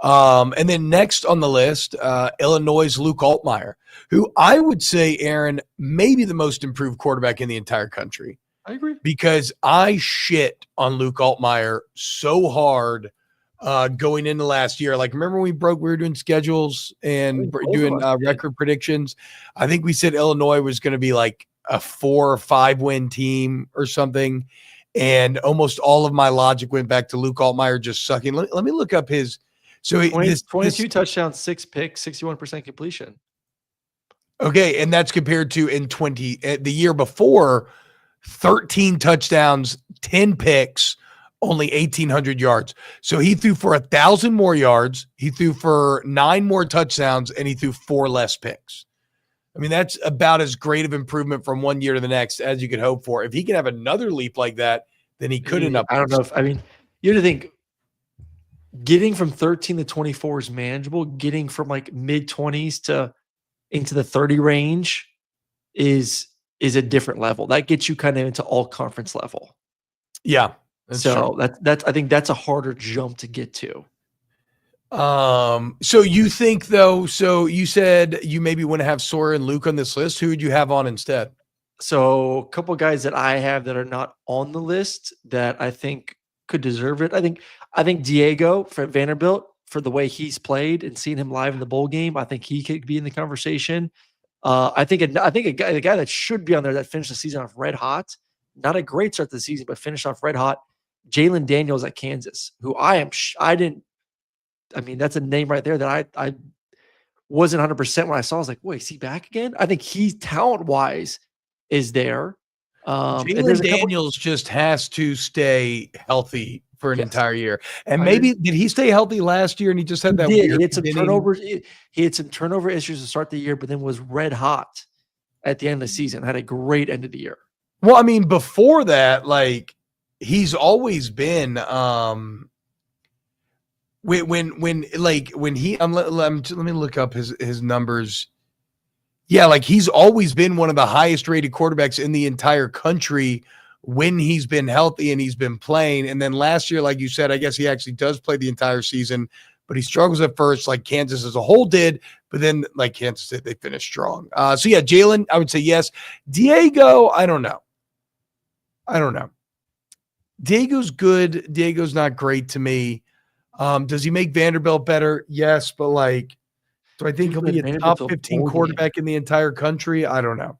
[SPEAKER 1] And then next on the list, Illinois' Luke Altmaier, who I would say, Aaron, maybe the most improved quarterback in the entire country.
[SPEAKER 2] I agree.
[SPEAKER 1] Because I shit on Luke Altmaier so hard going into last year. Like, remember we were doing schedules and doing record predictions. I think we said Illinois was going to be like a 4 or 5 win team or something. And almost all of my logic went back to Luke Altmaier just sucking. Let me look up his. So
[SPEAKER 2] 22 touchdowns, 6 picks, 61% completion.
[SPEAKER 1] Okay. And that's compared to the year before, 13 touchdowns, 10 picks, only 1,800 yards. So he threw for 1,000 more yards. He threw for 9 more touchdowns, and he threw 4 less picks. I mean, that's about as great of improvement from one year to the next as you could hope for. If he can have another leap like that, then he could end up.
[SPEAKER 2] I don't know you have to think getting from 13 to 24 is manageable. Getting from like mid-20s to into the 30 range is a different level. That gets you kind of into all conference level.
[SPEAKER 1] Yeah.
[SPEAKER 2] So that's I think that's a harder jump to get to.
[SPEAKER 1] So you think though, so you said you maybe want to have Sawyer and Luke on this list. Who would you have on instead?
[SPEAKER 2] So a couple of guys that I have that are not on the list that I think could deserve it. I think Diego from Vanderbilt, for the way he's played and seeing him live in the bowl game, I think he could be in the conversation. I think a guy that should be on there that finished the season off red hot, not a great start to the season, but finished off red hot. Jalen Daniels at Kansas, who that's a name right there that I wasn't 100% when I saw. I was like, wait, is he back again? I think he's talent-wise is there.
[SPEAKER 1] Jalen Daniels just has to stay healthy for an entire year. And maybe did he stay healthy last year and he just had that weird
[SPEAKER 2] he had some turnover issues to start the year, but then was red hot at the end of the season. Had a great end of the year.
[SPEAKER 1] Well, I mean, before that, like he's always been when he let me look up his numbers. Yeah, like he's always been one of the highest rated quarterbacks in the entire country when he's been healthy and he's been playing. And then last year, like you said, I guess he actually does play the entire season, but he struggles at first, like Kansas as a whole did. But then, like Kansas did, they finished strong. So yeah, Jalen, I would say yes. Diego, I don't know. Diego's good. Diego's not great to me. Does he make Vanderbilt better? Yes, but like, do I think he'll be a top 15 quarterback in the entire country? I don't know.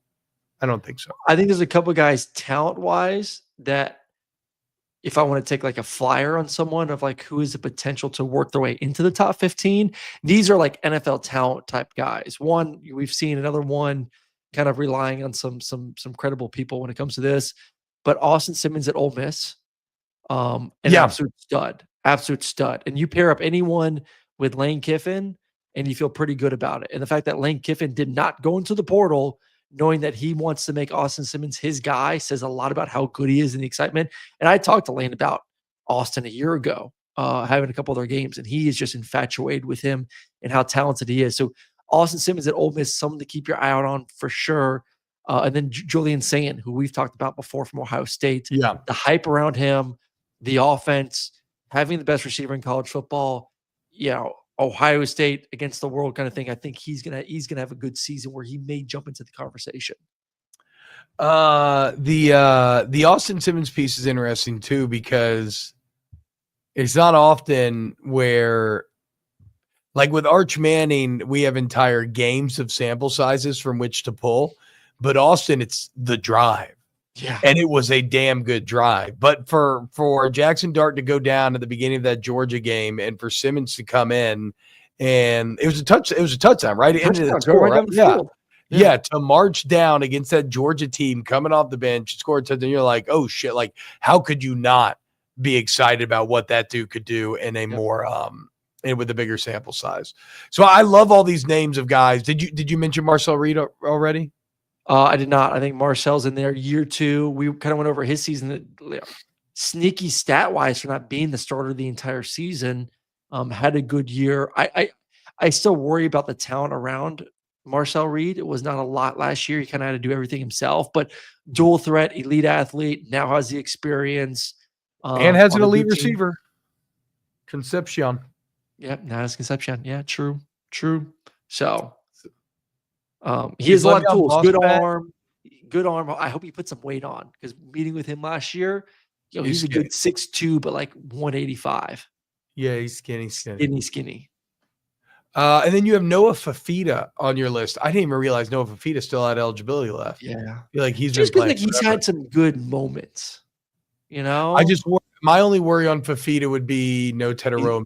[SPEAKER 1] I don't think so.
[SPEAKER 2] I think there's a couple of guys talent-wise that if I want to take like a flyer on someone of like who is the potential to work their way into the top 15, these are like NFL talent type guys. One, we've seen another one kind of relying on some credible people when it comes to this, but Austin Simmons at Ole Miss, an absolute stud. And you pair up anyone with Lane Kiffin and you feel pretty good about it. And the fact that Lane Kiffin did not go into the portal knowing that he wants to make Austin Simmons his guy says a lot about how good he is and the excitement. And I talked to Lane about Austin a year ago, having a couple of their games, and he is just infatuated with him and how talented he is. So Austin Simmons at Ole Miss, someone to keep your eye out on for sure. And then Julian Sand, who we've talked about before from Ohio State.
[SPEAKER 1] Yeah.
[SPEAKER 2] The hype around him, the offense, having the best receiver in college football, Ohio State against the world kind of thing. I think he's gonna have a good season where he may jump into the conversation.
[SPEAKER 1] The Austin Simmons piece is interesting too, because it's not often where, like with Arch Manning, we have entire games of sample sizes from which to pull, but Austin, it's the drive.
[SPEAKER 2] Yeah.
[SPEAKER 1] And it was a damn good drive. But for Jackson Dart to go down at the beginning of that Georgia game and for Simmons to come in, and it was a touchdown, right? It ended the score, right? Yeah, to march down against that Georgia team coming off the bench, score a touchdown, you're like, oh shit, like how could you not be excited about what that dude could do in a more and with a bigger sample size. So I love all these names of guys. Did you mention Marcel Reed already?
[SPEAKER 2] I did not. I think Marcel's in there year 2. We kind of went over his season. Sneaky stat wise for not being the starter the entire season. Had a good year. I still worry about the talent around Marcel Reed. It was not a lot last year. He kind of had to do everything himself, but dual threat, elite athlete, now has the experience.
[SPEAKER 1] And has an elite receiver. Concepcion.
[SPEAKER 2] Yep, now has Concepcion. Yeah, true. So he has a lot of tools. Good arm. I hope he put some weight on, because meeting with him last year, he's a good 6'2", but like 185.
[SPEAKER 1] Yeah, he's skinny. And then you have Noah Fafita on your list. I didn't even realize Noah Fafita still had eligibility left.
[SPEAKER 2] Yeah,
[SPEAKER 1] I feel like he's
[SPEAKER 2] just
[SPEAKER 1] been playing.
[SPEAKER 2] Like he's had some good moments.
[SPEAKER 1] My only worry on Fafita would be no Tedero.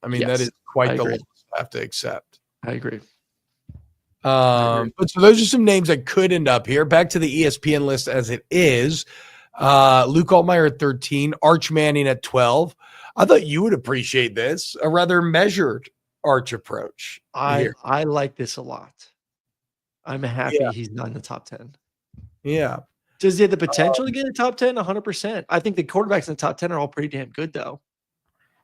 [SPEAKER 1] I mean, that is quite the loss I have to accept.
[SPEAKER 2] I agree.
[SPEAKER 1] But so those are some names that could end up here. Back to the ESPN list as it is. Luke Altmaier at 13, Arch Manning at 12. I thought you would appreciate this, a rather measured Arch approach.
[SPEAKER 2] I like this a lot. I'm happy he's not in the top 10.
[SPEAKER 1] Yeah.
[SPEAKER 2] Does he have the potential to get in the top 10? 100%. I think the quarterbacks in the top 10 are all pretty damn good, though.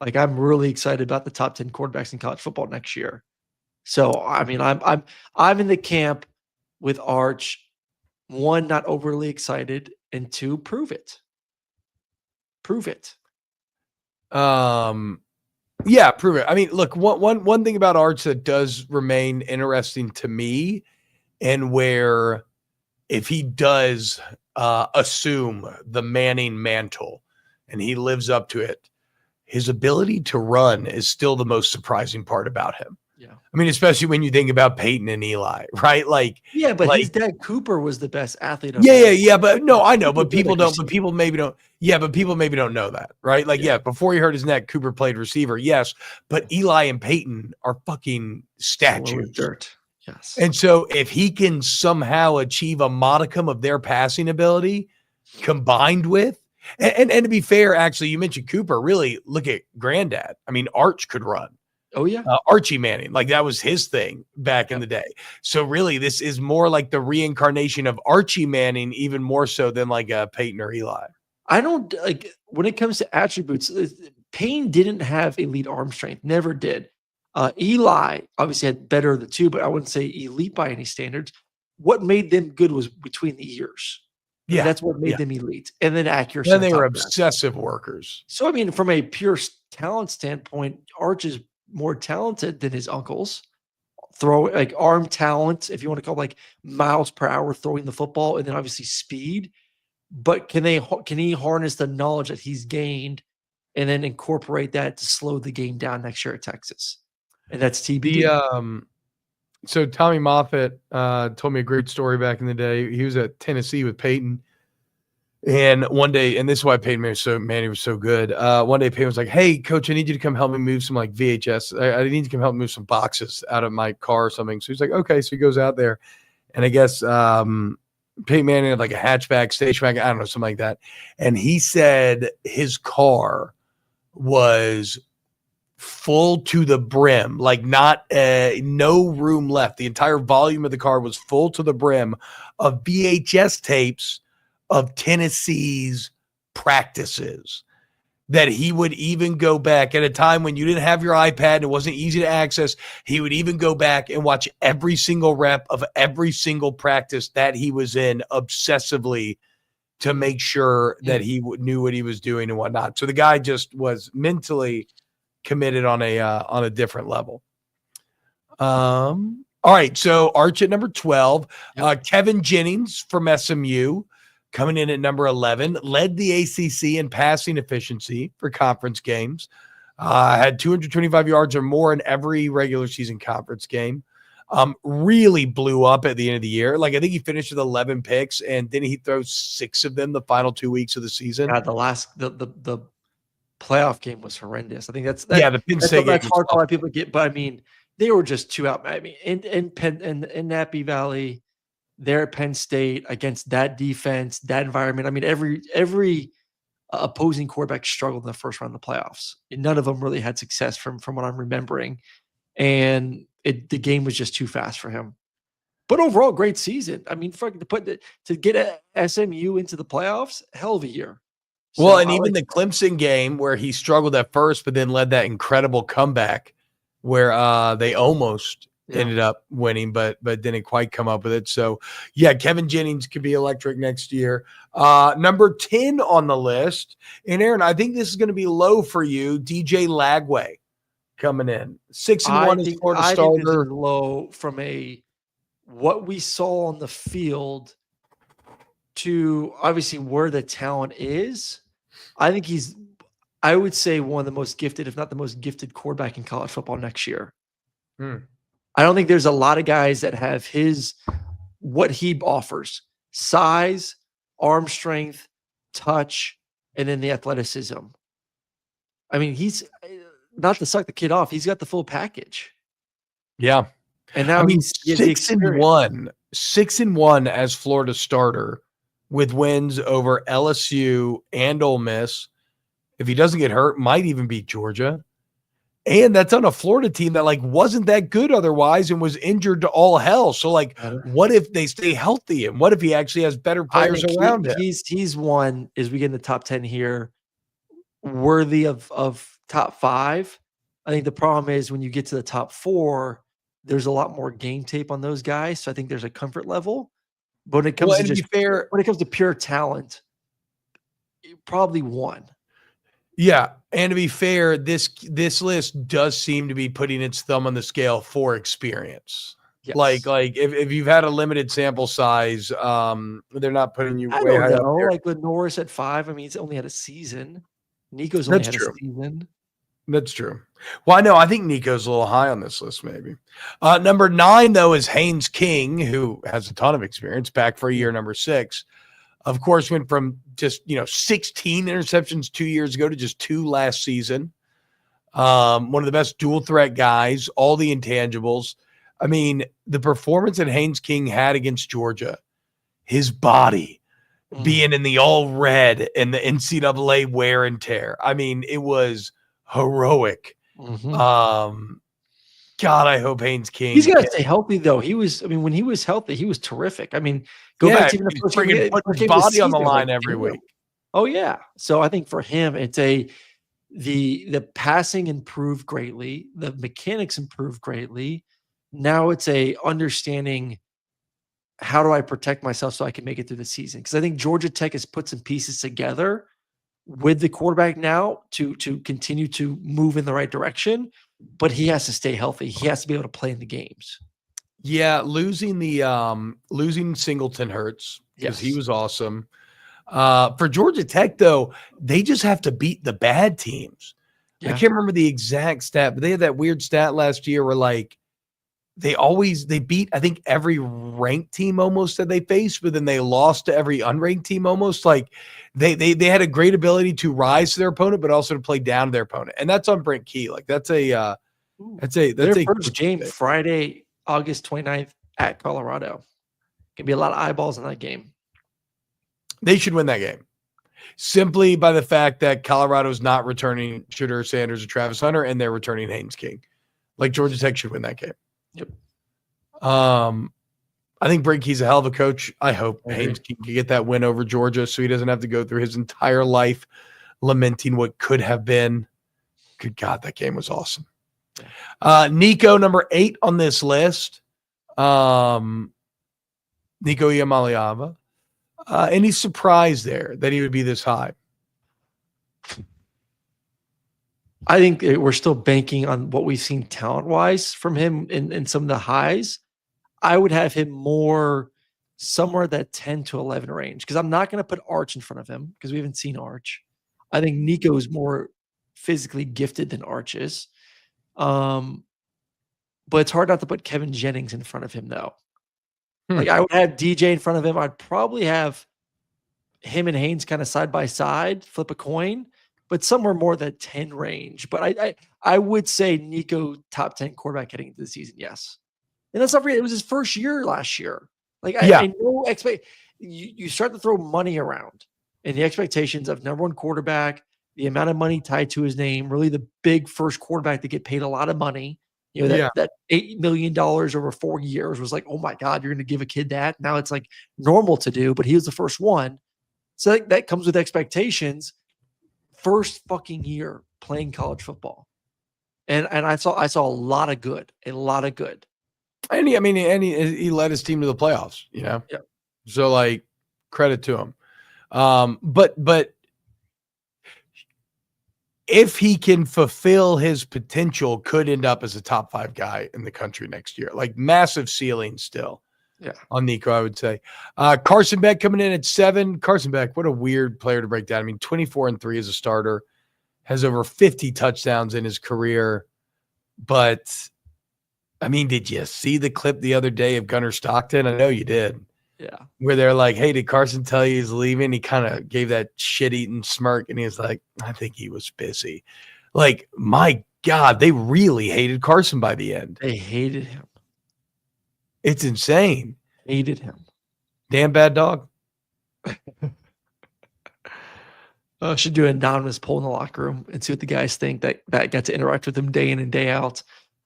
[SPEAKER 2] Like, I'm really excited about the top 10 quarterbacks in college football next year. So, I mean, I'm in the camp with Arch. 1, not overly excited, and 2, prove it.
[SPEAKER 1] Yeah, prove it. I mean, look, one thing about Arch that does remain interesting to me, and where if he does assume the Manning mantle and he lives up to it, his ability to run is still the most surprising part about him.
[SPEAKER 2] Yeah.
[SPEAKER 1] I mean, especially when you think about Peyton and Eli, right? Like,
[SPEAKER 2] yeah, but his dad Cooper was the best athlete.
[SPEAKER 1] But no, I know, but people don't, but people maybe don't know that, right? Like, before he hurt his neck, Cooper played receiver. Yes. But Eli and Peyton are fucking statues.
[SPEAKER 2] Dirt. Yes.
[SPEAKER 1] And so if he can somehow achieve a modicum of their passing ability combined with, and to be fair, actually, you mentioned Cooper. Really look at Granddad. I mean, Arch could run.
[SPEAKER 2] Oh, yeah.
[SPEAKER 1] Archie Manning. Like that was his thing back in the day. So really, this is more like the reincarnation of Archie Manning, even more so than like Peyton or Eli.
[SPEAKER 2] I don't like when it comes to attributes. Payne didn't have elite arm strength, never did. Eli obviously had better of the two, but I wouldn't say elite by any standards. What made them good was between the ears. I mean, that's what made them elite, and then accuracy.
[SPEAKER 1] Then they were obsessive workers.
[SPEAKER 2] So I mean, from a pure talent standpoint, Arch is more talented than his uncles. Throw like arm talent, if you want to call it, like miles per hour throwing the football, and then obviously speed. But can he harness the knowledge that he's gained and then incorporate that to slow the game down next year at Texas? And that's TBD.
[SPEAKER 1] So Tommy Moffitt told me a great story back in the day. He was at Tennessee with Peyton. And one day, and this is why Peyton Manning was so good. One day Peyton was like, "Hey, coach, I need you to come help me move some like VHS. I need you to come help me move some boxes out of my car or something." So he's like, "Okay." So he goes out there, and I guess Peyton Manning had like a hatchback, station wagon, I don't know, something like that. And he said his car was full to the brim, like not no room left. The entire volume of the car was full to the brim of VHS tapes of Tennessee's practices, that he would even go back at a time when you didn't have your iPad and it wasn't easy to access. He would even go back and watch every single rep of every single practice that he was in obsessively to make sure that he knew what he was doing and whatnot. So the guy just was mentally committed on a different level. All right. So Arch at number 12, Kevin Jennings from SMU, coming in at number 11, led the ACC in passing efficiency for conference games, had 225 yards or more in every regular season conference game, really blew up at the end of the year. Like I think he finished with 11 picks, and then he throws 6 of them the final 2 weeks of the season.
[SPEAKER 2] Yeah, the playoff game was horrendous. I think that's
[SPEAKER 1] the Penn State
[SPEAKER 2] that's hard for a lot of people to get, but I mean, they were just too out. I mean, in Nappy Valley, there at Penn State against that defense, that environment. I mean, every opposing quarterback struggled in the first round of the playoffs. And none of them really had success from what I'm remembering. And the game was just too fast for him. But overall, great season. I mean, to get SMU into the playoffs, hell of a year.
[SPEAKER 1] Well, and even the Clemson game where he struggled at first, but then led that incredible comeback where they almost ended up winning, but didn't quite come up with it. So, yeah, Kevin Jennings could be electric next year. Number 10 on the list, and Aaron, I think this is going to be low for you, DJ Lagway coming in. 6-1 is Florida starter.
[SPEAKER 2] I think this is low from what we saw on the field to obviously where the talent is. I think I would say one of the most gifted, if not the most gifted quarterback in college football next year. I don't think there's a lot of guys that have what he offers: size, arm strength, touch, and then the athleticism. I mean, he's not to suck the kid off. He's got the full package.
[SPEAKER 1] Yeah.
[SPEAKER 2] And now
[SPEAKER 1] he's 6-1 as Florida starter with wins over LSU and Ole Miss. If he doesn't get hurt, might even beat Georgia. And that's on a Florida team that wasn't that good otherwise and was injured to all hell. So what if they stay healthy, and what if he actually has better players around him?
[SPEAKER 2] He's one, as we get in the top 10 here, worthy of top 5. I think the problem is when you get to the top 4, there's a lot more game tape on those guys. So I think there's a comfort level. But when it comes when it comes to pure talent, probably 1.
[SPEAKER 1] Yeah, and to be fair, this list does seem to be putting its thumb on the scale for experience. Yes. Like if you've had a limited sample size, they're not putting you way high up there.
[SPEAKER 2] Like with Norris at 5, I mean, he's only had a season. Nico's only had a season.
[SPEAKER 1] That's true. Well, I know. I think Nico's a little high on this list, maybe. Number 9, though, is Haynes King, who has a ton of experience, back for a year, number 6. Of course, went from just 16 interceptions 2 years ago to just 2 last season. One of the best dual threat guys, all the intangibles. I mean, the performance that Haynes King had against Georgia, his body being in the all red and the NCAA wear and tear. I mean, it was heroic
[SPEAKER 2] Mhm.
[SPEAKER 1] God, I hope Haynes King.
[SPEAKER 2] He's got to stay healthy, though. When he was healthy, he was terrific. I mean, go back to even the
[SPEAKER 1] he's
[SPEAKER 2] first
[SPEAKER 1] freaking putting his body on the line every week.
[SPEAKER 2] Oh yeah. So I think for him, it's the passing improved greatly, the mechanics improved greatly. Now it's a understanding, how do I protect myself so I can make it through the season? Because I think Georgia Tech has put some pieces together with the quarterback now to continue to move in the right direction, but he has to stay healthy. He has to be able to play in the games.
[SPEAKER 1] Yeah, losing Singleton hurts because he was awesome. For Georgia Tech, though, they just have to beat the bad teams. I can't remember the exact stat, but they had that weird stat last year where like they beat, I think, every ranked team almost that they faced, but then they lost to every unranked team almost. Like they had a great ability to rise to their opponent, but also to play down to their opponent. And that's on Brent Key. Like that's their
[SPEAKER 2] first game Friday, August 29th at Colorado. Gonna be a lot of eyeballs in that game.
[SPEAKER 1] They should win that game simply by the fact that Colorado's not returning Shedeur Sanders or Travis Hunter, and they're returning Haynes King. Like Georgia Tech should win that game.
[SPEAKER 2] Yep.
[SPEAKER 1] I think Brent Key's a hell of a coach. I hope Haynes King can get that win over Georgia so he doesn't have to go through his entire life lamenting what could have been. Good God, that game was awesome. Nico, number 8 on this list. Nico Iamaleava. Any surprise there that he would be this high?
[SPEAKER 2] I think we're still banking on what we've seen talent-wise from him in some of the highs. I would have him more somewhere that 10 to 11 range, because I'm not going to put Arch in front of him because we haven't seen Arch. I think Nico is more physically gifted than Arch is. But it's hard not to put Kevin Jennings in front of him, though. Like I would have DJ in front of him. I'd probably have him and Haynes kind of side by side, flip a coin, but somewhere more that 10 range. But I would say Nico top 10 quarterback heading into the season, yes. And that's not it was his first year last year. Like I know you start to throw money around, and the expectations of number one quarterback, the amount of money tied to his name, really the big first quarterback to get paid a lot of money. You know, that $8 million over 4 years was like, oh my God, you're going to give a kid that? Now it's like normal to do, but he was the first one. So that comes with expectations. First fucking year playing college football. And I saw a lot of good.
[SPEAKER 1] And he led his team to the playoffs, you know?
[SPEAKER 2] Yeah.
[SPEAKER 1] So like credit to him. But if he can fulfill his potential, could end up as a top 5 guy in the country next year. Like massive ceiling still.
[SPEAKER 2] Yeah.
[SPEAKER 1] On Nico, I would say. Carson Beck coming in at 7. Carson Beck, what a weird player to break down. I mean, 24-3 as a starter, has over 50 touchdowns in his career. But I mean, did you see the clip the other day of Gunnar Stockton? I know you did.
[SPEAKER 2] Yeah.
[SPEAKER 1] Where they're like, hey, did Carson tell you he's leaving? He kind of gave that shit-eating smirk, and he was like, I think he was busy. Like, my God, they really hated Carson by the end.
[SPEAKER 2] They hated him.
[SPEAKER 1] It's insane.
[SPEAKER 2] Hated him.
[SPEAKER 1] Damn bad dog.
[SPEAKER 2] Should do an anonymous poll in the locker room and see what the guys think that got to interact with him day in and day out.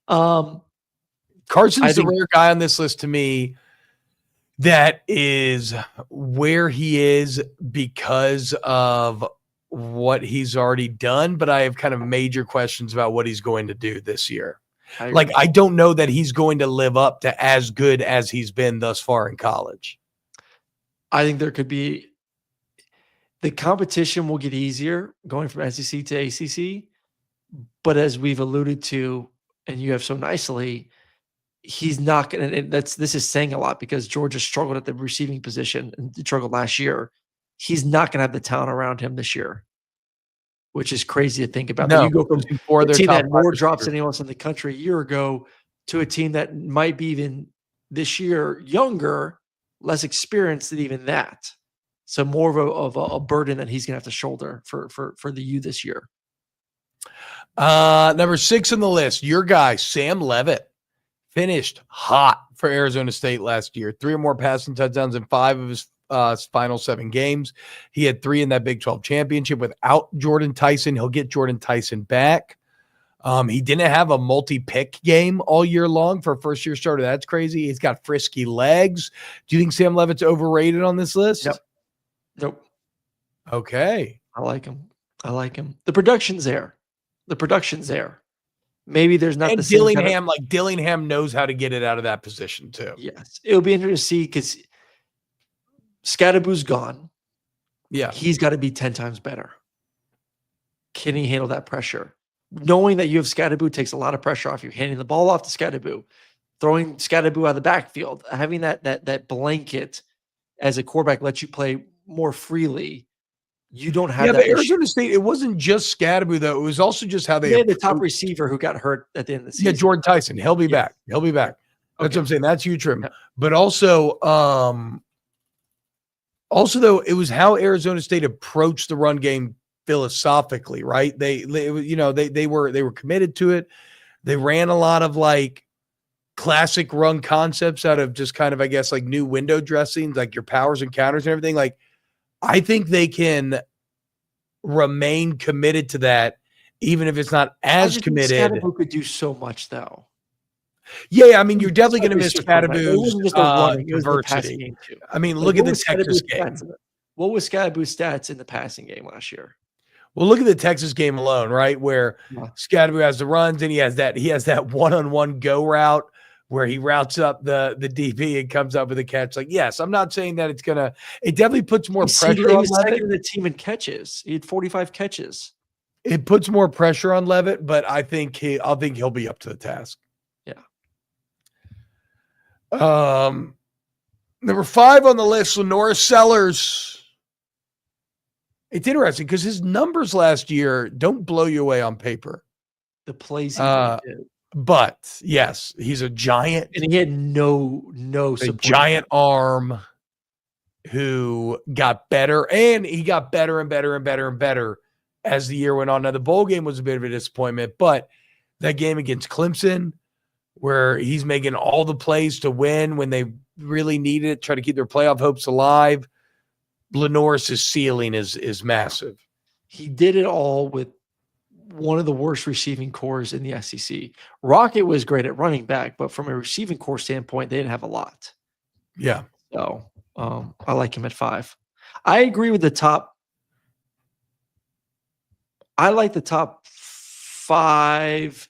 [SPEAKER 1] Carson's the rare guy on this list to me that is where he is because of what he's already done, but I have kind of major questions about what he's going to do this year. I don't know that he's going to live up to as good as he's been thus far in college.
[SPEAKER 2] I think there could be the competition will get easier going from SEC to ACC, but as we've alluded to, and you have so nicely, he's not going to, this is saying a lot because Georgia struggled at the receiving position and struggled last year. He's not going to have the talent around him this year, which is crazy to think about.
[SPEAKER 1] No,
[SPEAKER 2] you go from a team that more drops than anyone else in the country a year ago to a team that might be even this year younger, less experienced than even that. So more of a burden that he's going to have to shoulder for the U this year.
[SPEAKER 1] Number 6 on the list, your guy, Sam Leavitt, finished hot for Arizona State last year. 3 or more passing touchdowns in 5 of his final 7 games. He had 3 in that Big 12 championship without Jordan Tyson. He'll get Jordan Tyson back. He didn't have a multi-pick game all year long for a first-year starter. That's crazy. He's got frisky legs. Do you think Sam Levitt's overrated on this list?
[SPEAKER 2] Nope.
[SPEAKER 1] Okay.
[SPEAKER 2] I like him. The production's there. Maybe there's not the same
[SPEAKER 1] Dillingham, Dillingham knows how to get it out of that position too.
[SPEAKER 2] Yes. It'll be interesting to see because Scadaboo's gone.
[SPEAKER 1] Yeah.
[SPEAKER 2] He's got to be 10 times better. Can he handle that pressure? Knowing that you have Scadaboo takes a lot of pressure off you. Handing the ball off to Scadaboo, throwing Scadaboo out of the backfield, having that blanket as a quarterback lets you play more freely. You don't have that.
[SPEAKER 1] But Arizona State, it wasn't just Scadaboo, though. It was also just how they
[SPEAKER 2] had the top receiver who got hurt at the end of the season.
[SPEAKER 1] Yeah, Jordan Tyson. He'll be back. That's what I'm saying. That's huge for him. But also though, it was how Arizona State approached the run game philosophically, right? They were committed to it. They ran a lot of classic run concepts out of just kind of, I guess, new window dressings, like your powers and counters and everything. I think they can remain committed to that, even if it's not as committed.
[SPEAKER 2] Scadaboo could do so much, though.
[SPEAKER 1] Yeah, I mean, you're definitely going to miss Scadaboo's diversity. I mean, look at the Texas game.
[SPEAKER 2] What was Scadaboo's stats in the passing game last year?
[SPEAKER 1] Well, look at the Texas game alone, right? Where Scadaboo has the runs and he has that one-on-one go route where he routes up the DB and comes up with a catch. Yes, I'm not saying that it definitely puts more pressure on Levitt. He was
[SPEAKER 2] second in the team in catches. He had 45 catches.
[SPEAKER 1] It puts more pressure on Levitt, but I think he'll be up to the task.
[SPEAKER 2] Yeah.
[SPEAKER 1] Number 5 on the list, Lenora Sellers. It's interesting because his numbers last year don't blow you away on paper.
[SPEAKER 2] The plays he did.
[SPEAKER 1] But yes, he's a giant.
[SPEAKER 2] And he had no support.
[SPEAKER 1] Giant arm who got better, and he got better and better and better and better as the year went on. Now, the bowl game was a bit of a disappointment, but that game against Clemson, where he's making all the plays to win when they really needed it, try to keep their playoff hopes alive, Lenore's ceiling is massive.
[SPEAKER 2] He did it all with one of the worst receiving cores in the SEC. Rocket was great at running back, but from a receiving core standpoint, they didn't have a lot.
[SPEAKER 1] Yeah.
[SPEAKER 2] So I like him at 5. I agree with the top. I like the top 5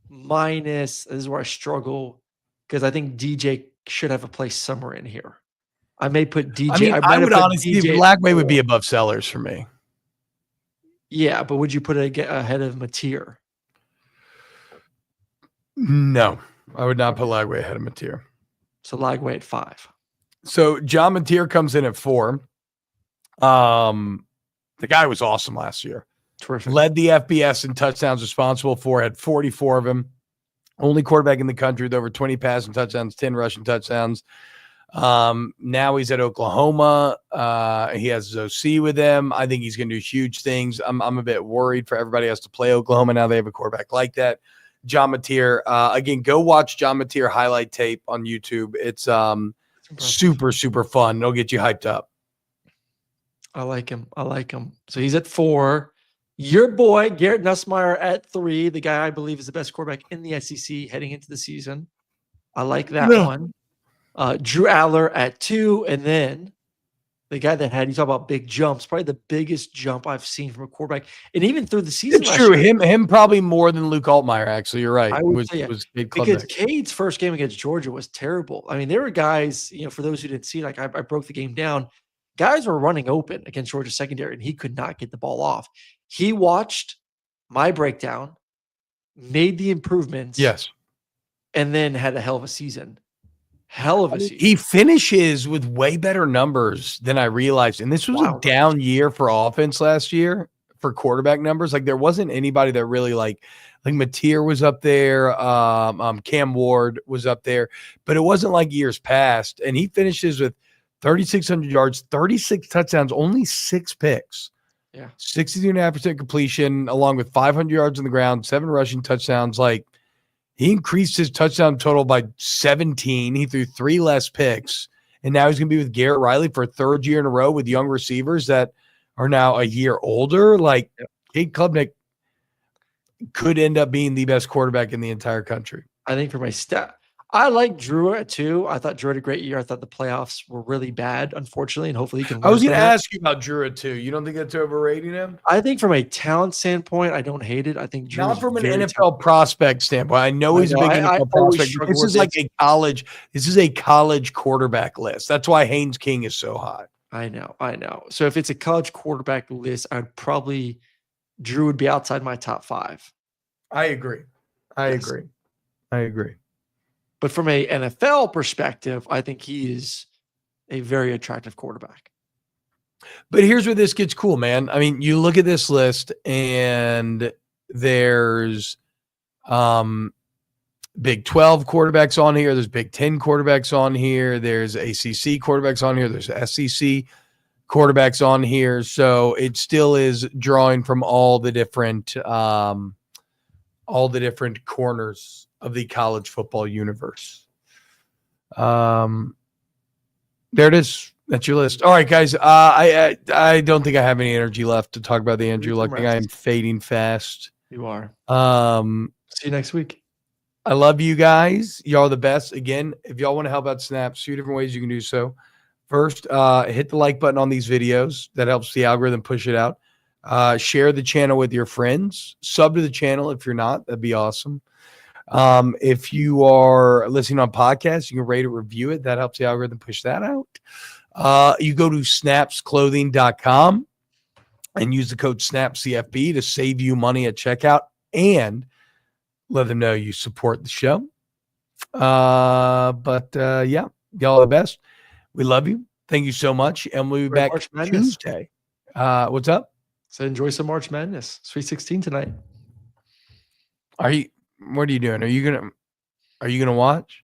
[SPEAKER 2] minus. This is where I struggle because I think DJ should have a place somewhere in here. I may put DJ.
[SPEAKER 1] I would honestly, Blackway would be above Sellers for me.
[SPEAKER 2] Yeah, but would you put it ahead of Mateer?
[SPEAKER 1] No, I would not put Lagway ahead of Mateer.
[SPEAKER 2] So Lagway at 5.
[SPEAKER 1] So John Mateer comes in at 4. The guy was awesome last year.
[SPEAKER 2] Terrific.
[SPEAKER 1] Led the FBS in touchdowns responsible for, had 44 of them. Only quarterback in the country with over 20 passing touchdowns, 10 rushing touchdowns. Now he's at Oklahoma. He has his OC with him. I think he's going to do huge things. I'm a bit worried for everybody else to play Oklahoma. Now they have a quarterback like that. John Mateer, again, go watch John Mateer highlight tape on YouTube. It's super, super fun. It'll get you hyped up.
[SPEAKER 2] I like him. So he's at 4. Your boy, Garrett Nussmeier at 3, the guy I believe is the best quarterback in the SEC heading into the season. I like that one. Drew Aller at 2, and then the guy that had, you talk about big jumps, probably the biggest jump I've seen from a quarterback, and even through the season.
[SPEAKER 1] It's true. Him probably more than Luke Altmaier. Actually, you're right.
[SPEAKER 2] I would say because Cade's first game against Georgia was terrible. I mean, there were guys, for those who didn't see, I broke the game down. Guys were running open against Georgia secondary, and he could not get the ball off. He watched my breakdown, made the improvements,
[SPEAKER 1] yes,
[SPEAKER 2] and then had a hell of a season. Season.
[SPEAKER 1] He finishes with way better numbers than I realized. And this was a down year for offense last year for quarterback numbers. There wasn't anybody that really like Mateer was up there. Cam Ward was up there, but it wasn't like years past. And he finishes with 3,600 yards, 36 touchdowns, only 6 picks.
[SPEAKER 2] Yeah.
[SPEAKER 1] 62.5% completion, along with 500 yards on the ground, 7 rushing touchdowns. He increased his touchdown total by 17. He threw 3 less picks. And now he's going to be with Garrett Riley for a 3rd year in a row with young receivers that are now a year older. Cade Klubnik, could end up being the best quarterback in the entire country.
[SPEAKER 2] I think for my stat, I like Drew too. I thought Drew had a great year. I thought the playoffs were really bad, unfortunately, and hopefully he can
[SPEAKER 1] I
[SPEAKER 2] learn
[SPEAKER 1] was going
[SPEAKER 2] from
[SPEAKER 1] to
[SPEAKER 2] that.
[SPEAKER 1] ask you about Drew too. You don't think that's overrating him?
[SPEAKER 2] I think from a talent standpoint, I don't hate it. I think Drew
[SPEAKER 1] Not
[SPEAKER 2] is
[SPEAKER 1] from an
[SPEAKER 2] very
[SPEAKER 1] NFL prospect standpoint. I know he's a big
[SPEAKER 2] I
[SPEAKER 1] NFL
[SPEAKER 2] always
[SPEAKER 1] prospect.
[SPEAKER 2] struggle
[SPEAKER 1] This is
[SPEAKER 2] with
[SPEAKER 1] like
[SPEAKER 2] it.
[SPEAKER 1] a college. This is a college quarterback list. That's why Haynes King is so hot.
[SPEAKER 2] I know. So if it's a college quarterback list, I'd probably Drew would be outside my top 5.
[SPEAKER 1] I agree. I agree.
[SPEAKER 2] But from a NFL perspective, I think he is a very attractive quarterback.
[SPEAKER 1] But here's where this gets cool, man. I mean, you look at this list and there's Big 12 quarterbacks on here. There's Big 10 quarterbacks on here. There's ACC quarterbacks on here. There's SEC quarterbacks on here. So it still is drawing from all the different corners of the college football universe. There it is. That's your list. All right, guys. I don't think I have any energy left to talk about the Andrew Luck thing. I am fading fast.
[SPEAKER 2] You are. See you next week.
[SPEAKER 1] I love you guys. Y'all are the best. Again, if y'all want to help out Snaps, 2 different ways you can do so. First, hit the like button on these videos. That helps the algorithm push it out. Share the channel with your friends. Sub to the channel if you're not. That'd be awesome. If you are listening on podcasts, you can rate or review it. That helps the algorithm push that out. You go to snapsclothing.com and use the code SNAPCFB to save you money at checkout and let them know you support the show. Yeah, y'all are the best. We love you. Thank you so much. And we'll be back Tuesday. What's up?
[SPEAKER 2] So enjoy some March Madness. Sweet 16 tonight.
[SPEAKER 1] What are you doing? Are you gonna watch?